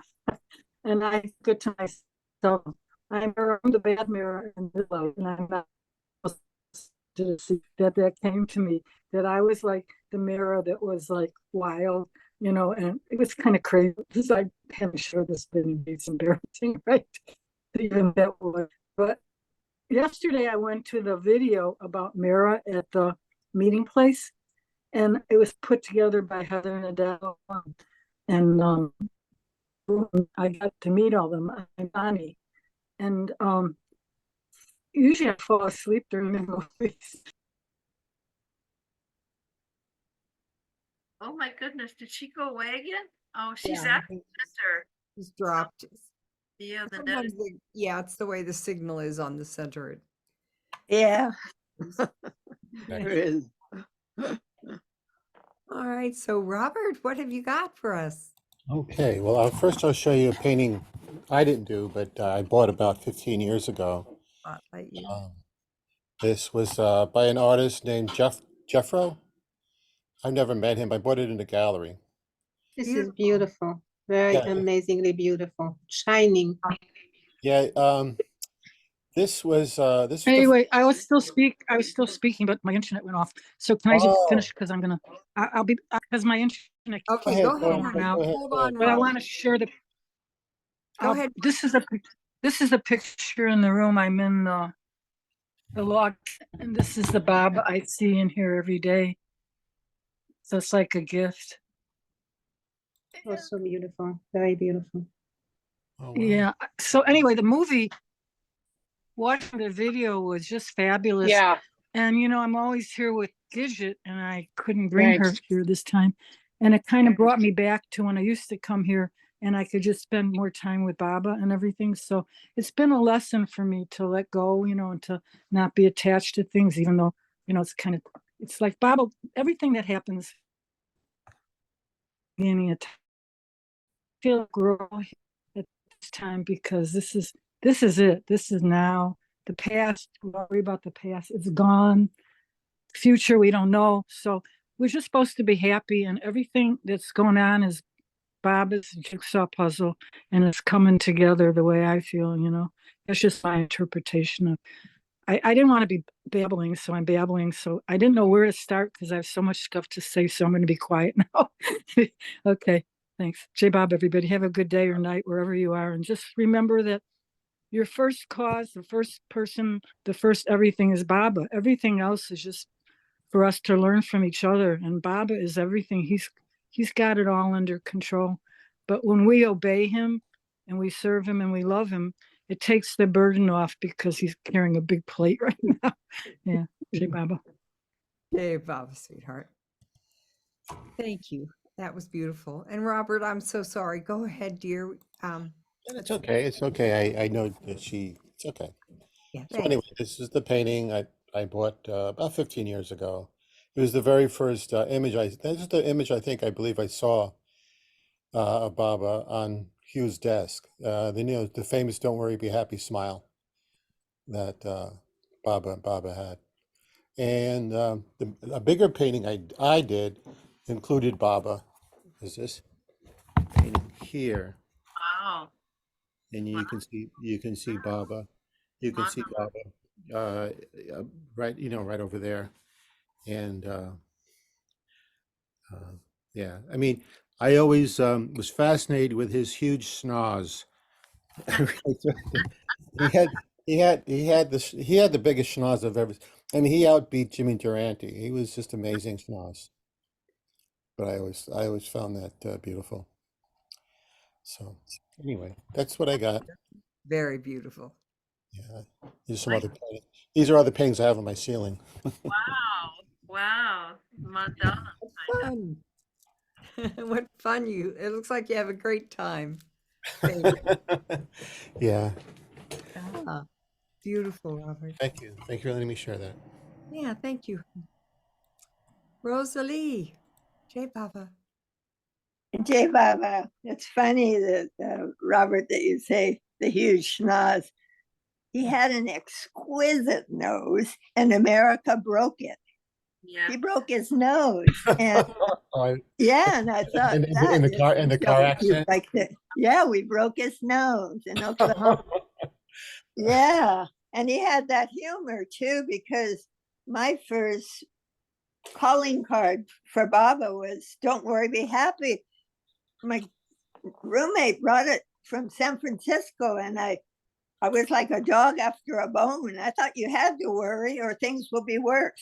And I good to myself, I'm the bad Mehera in this life, and I'm not to see that came to me, that I was like the Mehera that was like wild, and it was kind of crazy because I am sure this thing is embarrassing, right? Even that way. But yesterday I went to the video about Mehera at the meeting place, and it was put together by Heather and Adele, and I got to meet all of them. I'm Bonnie, and usually I fall asleep during the movies. Oh my goodness, did she go away again? Oh, she's Yeah, at the center. He's dropped. Yeah, the net Sometimes is yeah, it's the way the signal is on the center. Yeah, Yeah. there is. All right, so Robert, what have you got for us? Okay, well, first I'll show you a painting I didn't do, but I bought about 15 years ago. Spotlight you. This was by an artist named Jeffro. I've never met him. I bought it in the gallery. This is beautiful, very Yeah. amazingly beautiful, shining. Yeah, this was Anyway, I was still speaking, but my internet went off. So can I just finish? Because I'll be, because my internet. Okay, go ahead, honey. go ahead, Hold go ahead. on, But I Robert. want to share the. Go ahead. This is a picture in the room. I'm in the log, and this is the Bob I see in here every day. So it's like a gift. Oh, so beautiful, very beautiful. Oh, wow. Yeah. So anyway, the movie, watching the video was just fabulous. Yeah. And I'm always here with Gidget, and I couldn't bring her here this time. And it kind of brought me back to when I used to come here and I could just spend more time with Baba and everything. So it's been a lesson for me to let go, and to not be attached to things, even though, it's like Baba, everything that happens beginning of feel grow at this time, because this is it. This is now. The past, we worry about the past. It's gone. Future, we don't know. So we're just supposed to be happy, and everything that's going on is Baba's jigsaw puzzle, and it's coming together the way I feel. That's just my interpretation of. I didn't want to be babbling, so I'm babbling. So I didn't know where to start because I have so much stuff to say. So I'm going to be quiet now. Okay, thanks. J Bob, everybody, have a good day or night wherever you are, and just remember that your first cause, the first person, the first everything is Baba. Everything else is just for us to learn from each other. And Baba is everything. He's got it all under control. But when we obey him and we serve him and we love him, it takes the burden off because he's carrying a big plate right now. Yeah. Jai Baba. Hey, Baba, sweetheart. Thank you. That was beautiful. And Robert, I'm so sorry. Go ahead, dear. It's okay. It's okay. I know that it's okay. Yeah, So thanks. anyway, this is the painting I bought about 15 years ago. It was the very first image. This is the image I believe I saw of Baba on Hugh's desk. The famous "Don't worry, be happy" smile that Baba had. And a bigger painting I did included Baba. Is this painting here? wow. And you can see Baba. You can see Baba right right over there. And yeah, I mean, I always was fascinated with his huge schnoz. he had the biggest schnoz I've ever. And he outbeat Jimmy Durante. He was just amazing schnoz. But I always found that beautiful. So anyway, that's what I got. Very beautiful. Yeah, these are other paintings I have on my ceiling. Wow. Wow. Madonna. Fun. What fun it looks like you have a great time. Baby. Yeah, Ah, beautiful, Robert. thank you. Thank you for letting me share that. Yeah, thank you. Rosalie, J Baba. J Baba, it's funny that Robert, that you say the huge schnoz. He had an exquisite nose, and America broke it. Yeah. He broke his nose, and yeah, and I thought in the car accident. like that. Yeah, we broke his nose in Oklahoma. Yeah, and he had that humor too, because my first calling card for Baba was "Don't worry, be happy." My roommate brought it from San Francisco, and I was like a dog after a bone. I thought you had to worry or things will be worse.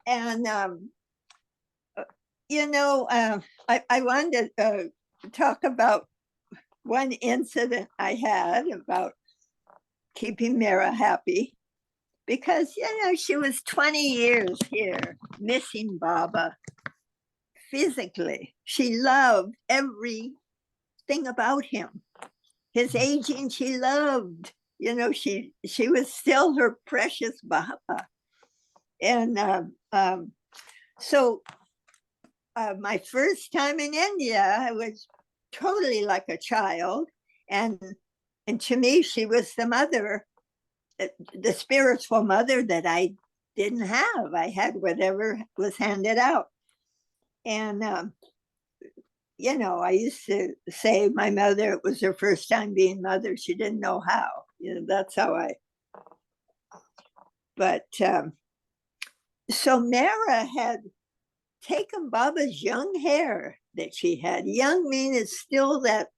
And I wanted to talk about one incident I had about keeping Mehera happy, because she was 20 years here missing Baba physically. She loved everything about him. His aging, she loved. She was still her precious Baba. And so my first time in India, I was totally like a child. And to me, she was the mother, the spiritual mother that I didn't have. I had whatever was handed out. And, I used to say my mother, it was her first time being mother. She didn't know how. That's how but so Mehera had taken Baba's young hair that she had. Young means still that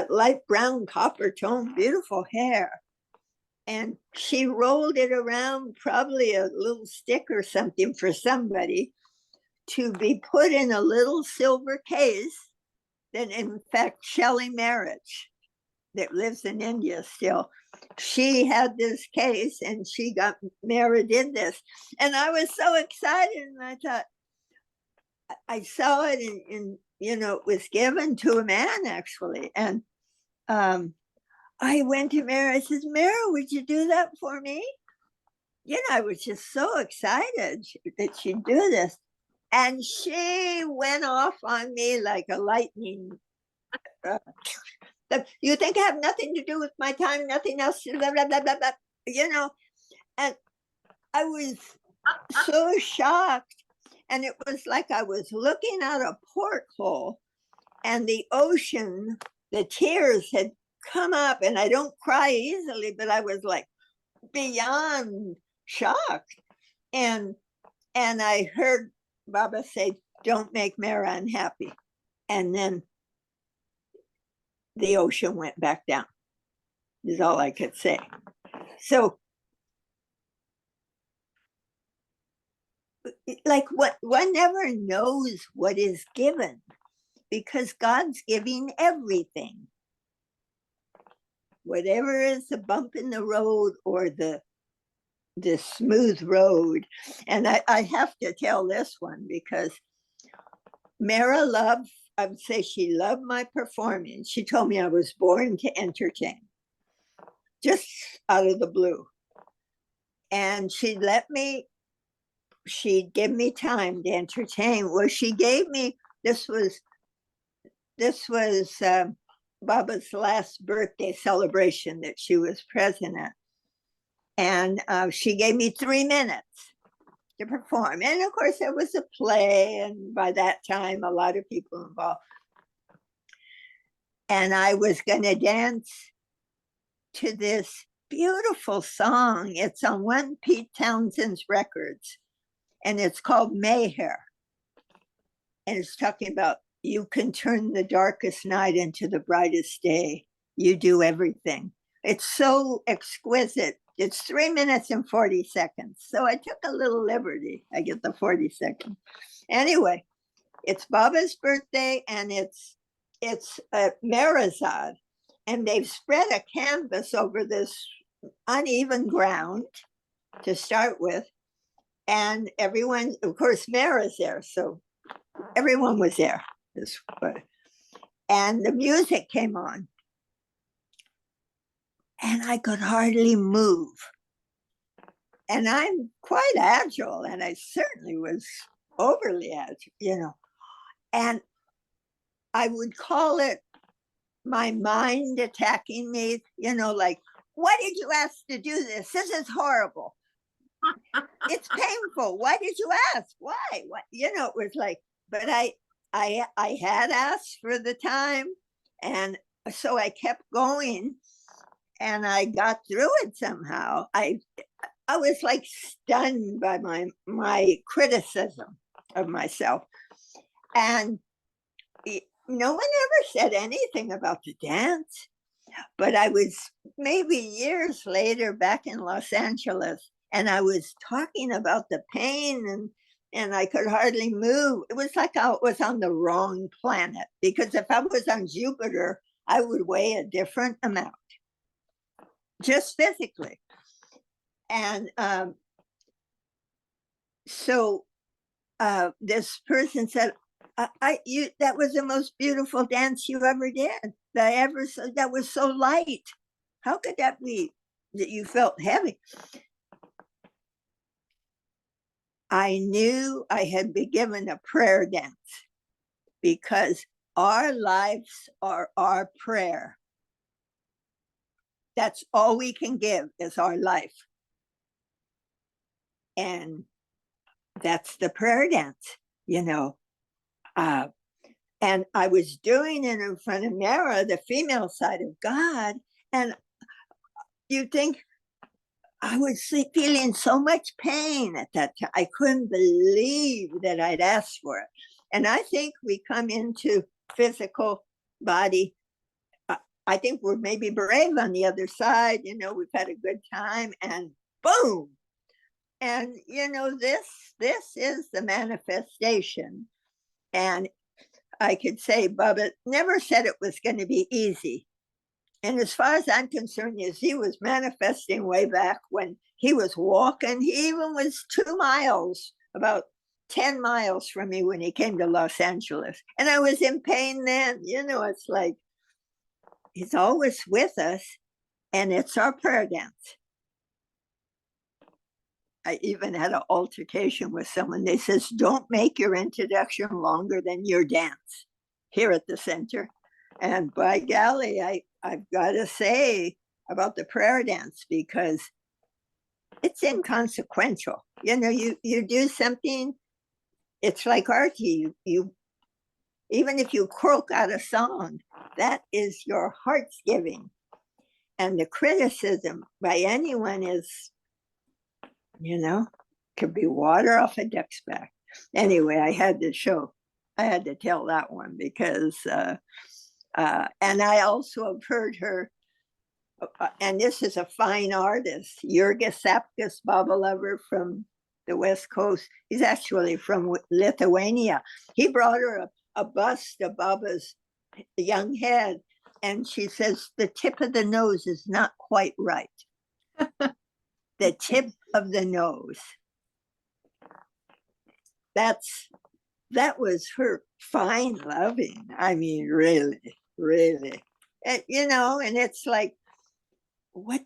light brown copper tone, beautiful hair. And she rolled it around, probably a little stick or something for somebody, to be put in a little silver case that, in fact, Shelley Marriage, that lives in India still, she had this case, and Mehera did this. And I was so excited, and I thought, I saw it in it was given to a man, actually. And I went to Mehera, I says, Mehera, would you do that for me? I was just so excited that she'd do this. And she went off on me like a lightning. You think I have nothing to do with my time, nothing else, blah, blah, blah, blah, blah, and I was so shocked. And it was like I was looking out a porthole, and the ocean, the tears had come up, and I don't cry easily, but I was like beyond shocked. And I heard Baba say, don't make Mehera unhappy. And then the ocean went back down, is all I could say. So, like, one never knows what is given, because God's giving everything. Whatever is the bump in the road or the smooth road. And I have to tell this one, because Mehera loved, I would say she loved my performance. She told me I was born to entertain, just out of the blue. And she'd give me time to entertain. Well, she gave me, this was Baba's last birthday celebration that she was present at. And she gave me 3 minutes to perform. And of course, it was a play. And by that time, a lot of people involved. And I was going to dance to this beautiful song. It's on one Pete Townsend's records. And it's called Mehera. And it's talking about, you can turn the darkest night into the brightest day. You do everything. It's so exquisite. It's 3 minutes and 40 seconds. So I took a little liberty. I get the 40 seconds. Anyway, it's Baba's birthday, and it's Meherazad, and they've spread a canvas over this uneven ground to start with. And everyone, of course, Mehera's there, so everyone was there. And the music came on, and I could hardly move. And I'm quite agile, and I certainly was overly agile, you know. And I would call it my mind attacking me, you know, like, why did you ask to do this? This is horrible. It's painful. Why did you ask? Why? What? You know, it was like, but I had asked for the time, and so I kept going, and I got through it somehow. I was like stunned by my criticism of myself, and no one ever said anything about the dance. But I was maybe years later back in Los Angeles, and I was talking about the pain, and I could hardly move. It was like I was on the wrong planet, because if I was on Jupiter, I would weigh a different amount, just physically. And so this person said, that was the most beautiful dance you ever did. That was so light. How could that be that you felt heavy? I knew I had been given a prayer dance, because our lives are our prayer. That's all we can give, is our life. And that's the prayer dance, you know. And I was doing it in front of Mehera, the female side of God. And you think, I was feeling so much pain at that time. I couldn't believe that I'd asked for it. And I think we come into physical body. I think we're maybe brave on the other side. You know, we've had a good time, and boom. And, you know, this is the manifestation. And I could say Baba never said it was going to be easy. And as far as I'm concerned, is he was manifesting way back when he was walking. He even was 2 miles, about 10 miles from me when he came to Los Angeles. And I was in pain then. You know, it's like, he's always with us, and it's our prayer dance. I even had an altercation with someone. They says, don't make your introduction longer than your dance here at the center. And by golly, I've got to say about the prayer dance, because it's inconsequential. You know, you do something, it's like arty. You even if you croak out a song, that is your heart's giving. And the criticism by anyone is, you know, could be water off a duck's back. Anyway, I had to tell that one, because and I also have heard her, and this is a fine artist, Kersasp, Baba lover from the West Coast. He's actually from Lithuania. He brought her a bust of Baba's young head, and she says the tip of the nose is not quite right. The tip of the nose. That was her fine loving. I mean, really, really. And, you know, and it's like, what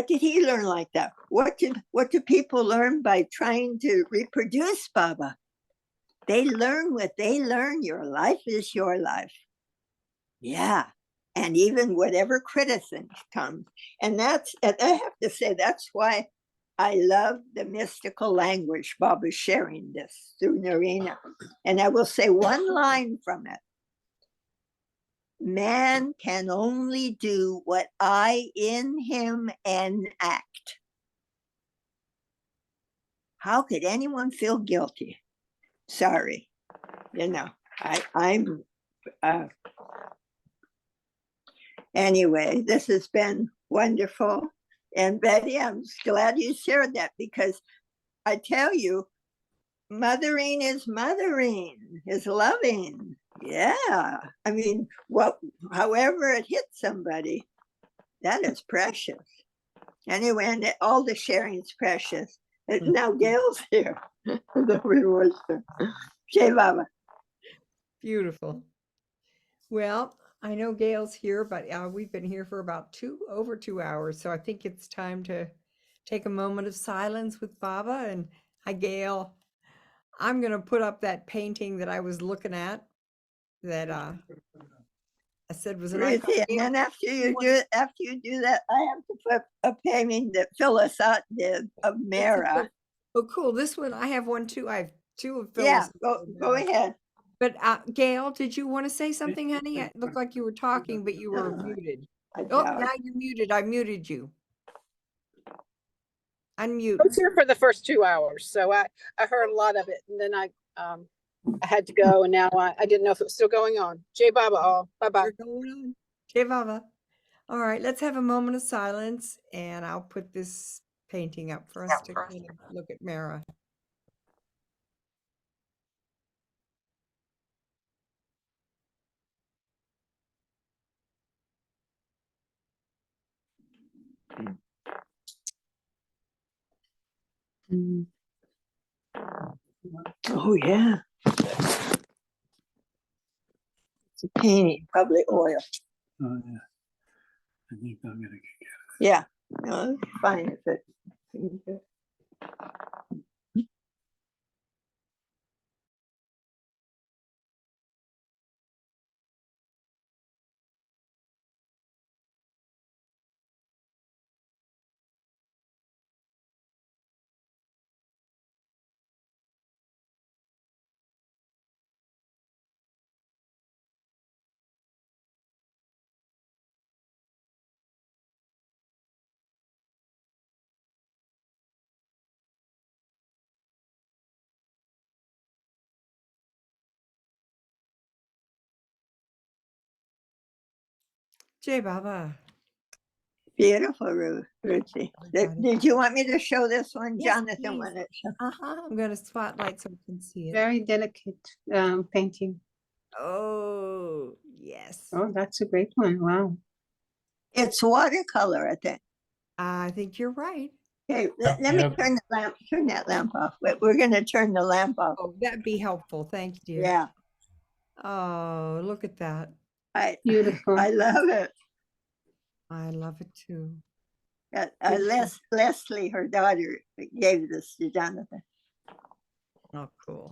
did he learn like that? What do people learn by trying to reproduce Baba? They learn what they learn. Your life is your life. Yeah. And even whatever criticism comes. And I have to say, that's why I love the mystical language Baba's sharing this through Narina. And I will say one line from it. Man can only do what I in him enact. How could anyone feel guilty? Sorry, you know, I'm anyway, this has been wonderful. And Betty, I'm glad you shared that, because I tell you, mothering is loving. Yeah. I mean, however it hits somebody, that is precious. Anyway, and all the sharing's precious. And now Gail's here. The Worcester. Jai Baba. Beautiful. Well, I know Gail's here, but we've been here for about over 2 hours. So I think it's time to take a moment of silence with Baba. And hi, Gail. I'm going to put up that painting that I was looking at that I said was an icon. Ruthie, and then after you do that, I have to put a painting that Phyllis Ott did of Mehera. Oh, cool. This one, I have one too. I have two of Phyllis. Yeah, go ahead. But Gail, did you want to say something, honey? It looked like you were talking, but you were muted. Oh, now you're muted. I muted you. Unmute. I was here for the first 2 hours, so I heard a lot of it, and then I had to go, and now I didn't know if it was still going on. Jai Baba, all. Bye-bye. Jai Baba. All right, let's have a moment of silence, and I'll put this painting up for us to kind of look at Mehera. Oh, yeah. It's a painting, probably oil. Oh, yeah. I think I'm gonna get it. Yeah, no, it's fine if it. Jai Baba. Beautiful, Ruthie. Did you want me to show this one? Yes, Jonathan please. wanted it. I'm going to spotlight so we can see it. Very delicate painting. Oh, yes. Oh, that's a great one. Wow. It's watercolor, I think. I think you're right. Okay, let me turn that lamp off. We're going to turn the lamp off. Oh, that'd be helpful. Thank you. Yeah. Oh, look at that. Beautiful. I love it. I love it too. Leslie, her daughter, gave this to Jonathan. Oh, cool.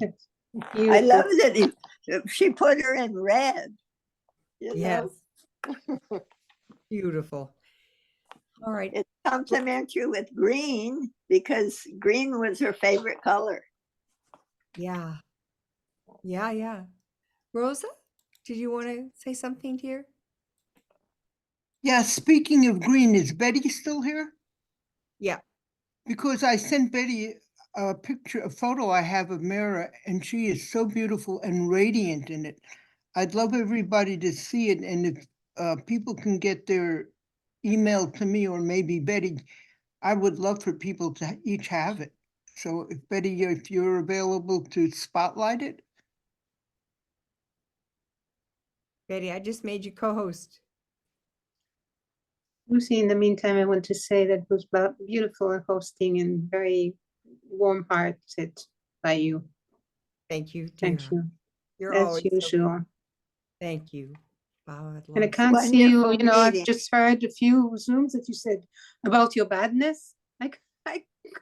I love that she put her in red. Yes. Beautiful. All right. It complements you with green because green was her favorite color. Yeah. Yeah, yeah. Rosa, did you want to say something here? Yeah, speaking of green, is Betty still here? Yeah. Because I sent Betty a photo I have of Mehera, and she is so beautiful and radiant in it. I'd love everybody to see it, and if people can get their email to me or maybe Betty, I would love for people to each have it. So if Betty, if you're available to spotlight it. Betty, I just made you co-host. Lucy, in the meantime, I want to say that it was beautiful hosting and very warm-hearted by you. Thank you. Thank dear. you. You're As always usual. Thank you. Wow, And I can't see you, you know, I've just heard a few Zooms that you said about your badness.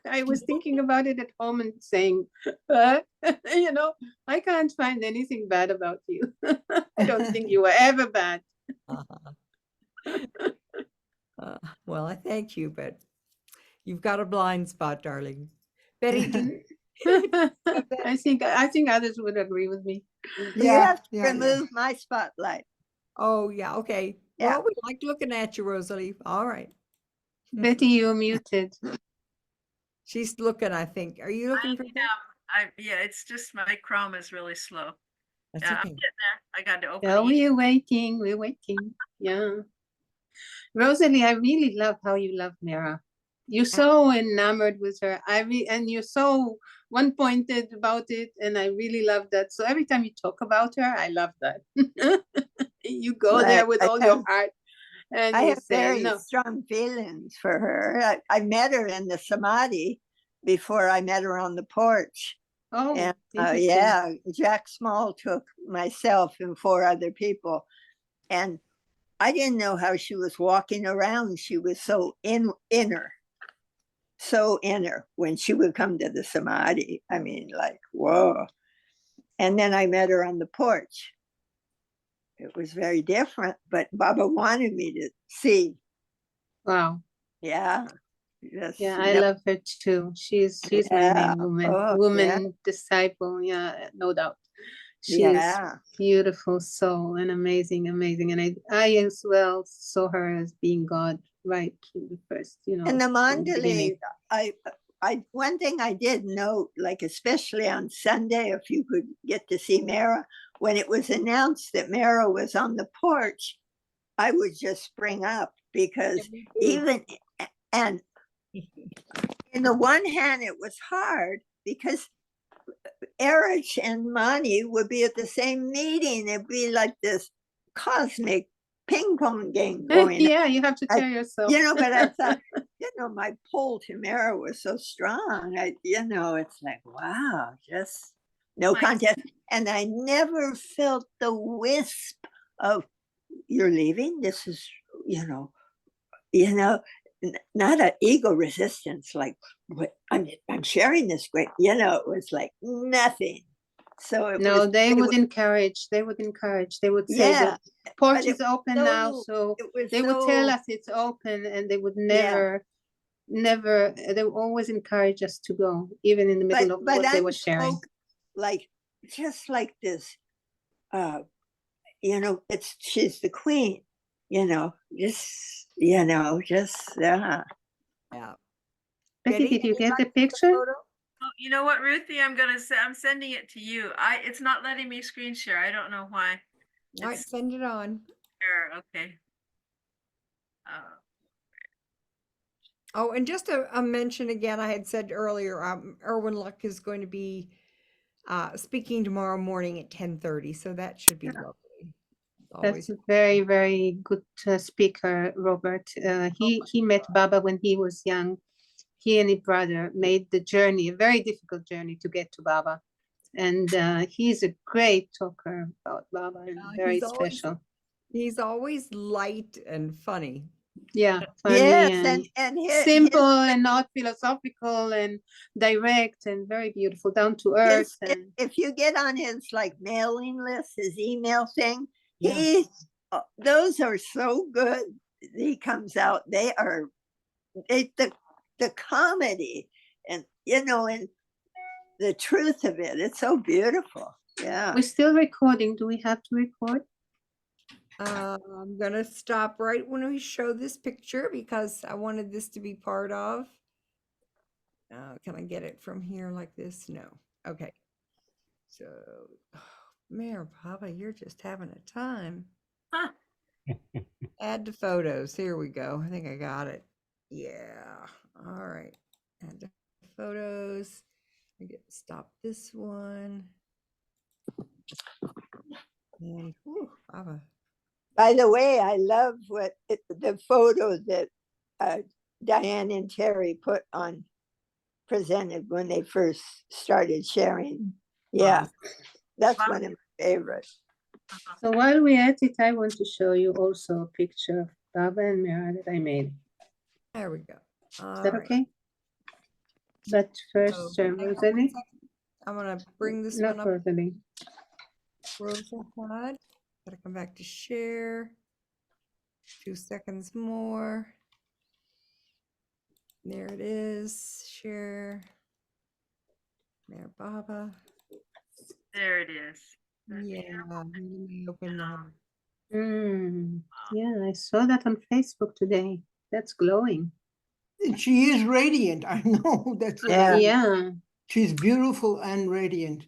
I was thinking about it at home and saying, you know, I can't find anything bad about you. I don't think you were ever bad. Well, I thank you, but you've got a blind spot, darling. Betty, I think others would agree with me. You have to remove my spotlight. Oh, yeah. Okay. Yeah. Well, we like looking at you, Rosalie. All right. Betty, you're muted. She's looking, I think. Are you looking for that? Yeah, it's just my Chrome is really slow. That's Yeah, I'm okay. getting there. I got to open Oh, it. we're waiting. We're waiting. Yeah. Rosalie, I really love how you love Mehera. You're so enamored with her. And you're so one-pointed about it, and I really love that. So every time you talk about her, I love that. You go Well, there with I all your have- heart, and I you have say, very no. strong feelings for her. I met her in the Samadhi before I met her on the porch. Oh, And interesting. yeah, Jack Small took myself and 4 other people. And I didn't know how she was walking around. She was so inner when she would come to the Samadhi. I mean, like, whoa. And then I met her on the porch. It was very different, but Baba wanted me to see. Wow. Yeah. Yes. Yeah, I love her too. She's my Yeah. main woman, Oh, yeah. disciple. Yeah, no doubt. She's Yeah. beautiful soul and amazing. And I as well saw her as being God right in the first, And the from the beginning. mandali, I one thing I did note, like especially on Sunday, if you could get to see Mehera, when it was announced that Mehera was on the porch, I would just spring up because and in the one hand, it was hard because Eric and Mani would be at the same meeting. It'd be like this cosmic ping pong game going. Yeah, you have to tell yourself. But I thought, my pull to Mehera was so strong. It's like, wow, just no contest. And I never felt the wisp of, you're leaving? This is, not an ego resistance, like, what I'm sharing this great, it was like nothing. So they would encourage. They would say Yeah, the porch is open now, so they would tell us it's open, and they would never, they would always encourage us to go, even in the middle of what they were sharing. Like, just like this, she's the queen, yeah. Becky, did you get the picture? Oh, you know what, Ruthie? I'm sending it to you. It's not letting me screen share. I don't know why. All right, send it on. Sure, okay. Oh, and just a mention again, I had said earlier, Erwin Luck is going to be speaking tomorrow morning at 10:30, so that should be lovely. That's a very, very good speaker, Robert. He met Baba when he was young. He and his brother made the journey, a very difficult journey to get to Baba. And he's a great talker about Baba and very special. He's always light and funny. Yeah, funny, yes, and simple and not philosophical and direct and very beautiful, down to earth. And if you get on his like mailing list, his email thing, those are so good. He comes out, the comedy and and the truth of it, it's so beautiful. Yeah, we're still recording. Do we have to record? I'm gonna stop right when we show this picture because I wanted this to be part of. Can I get it from here like this? No. Okay. So, Mayor Papa, you're just having a time. Huh. Add to photos. Here we go. I think I got it. Yeah. All right. Add to photos. Stop this one. And Papa. By the way, I love the photo that Diane and Terry presented when they first started sharing. Yeah, that's one of my favorites. So while we're at it, I want to show you also a picture of Baba and Mehera that I made. There we go. Is that okay? But first, Rosalie. I'm gonna bring this Not one up. Rosalie. Rosa, gotta come back to share. 2 seconds more. There it is. Share. There, Baba. There it is. Yeah, open now. Yeah, I saw that on Facebook today. That's glowing. She is radiant. I know that's Yeah. She's beautiful and radiant.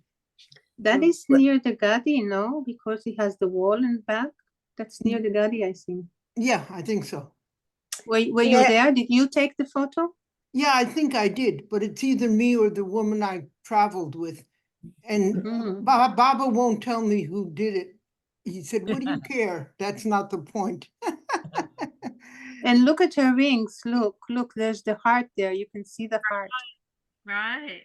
That is near the Gadi, no? Because it has the wall in back. That's near the Gadi, I think. Yeah, I think so. Were you there? Did you take the photo? Yeah, I think I did, but it's either me or the woman I traveled with. And Baba won't tell me who did it. He said, what do you care? That's not the point. And look at her rings. Look, there's the heart there. You can see the heart. Right.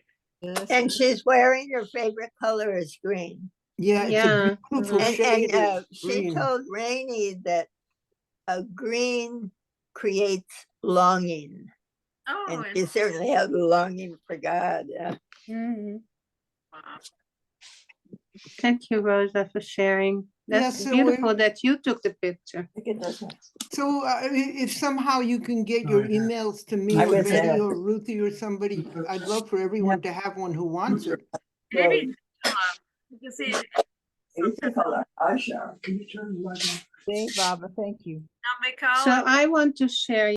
And she's wearing her favorite color is green. Yeah, it's a beautiful shade of she green. told Rainey that a green creates longing. Oh, And you certainly have a longing for God. Yeah. Thank you, Rosa, for sharing. That's so beautiful that you took the picture. So if somehow you can get your emails to me I or was Betty there. or Ruthie or somebody, I'd love for everyone to have one who wants it. maybe you can see See, Baba, thank you. Mikhail, So I want to share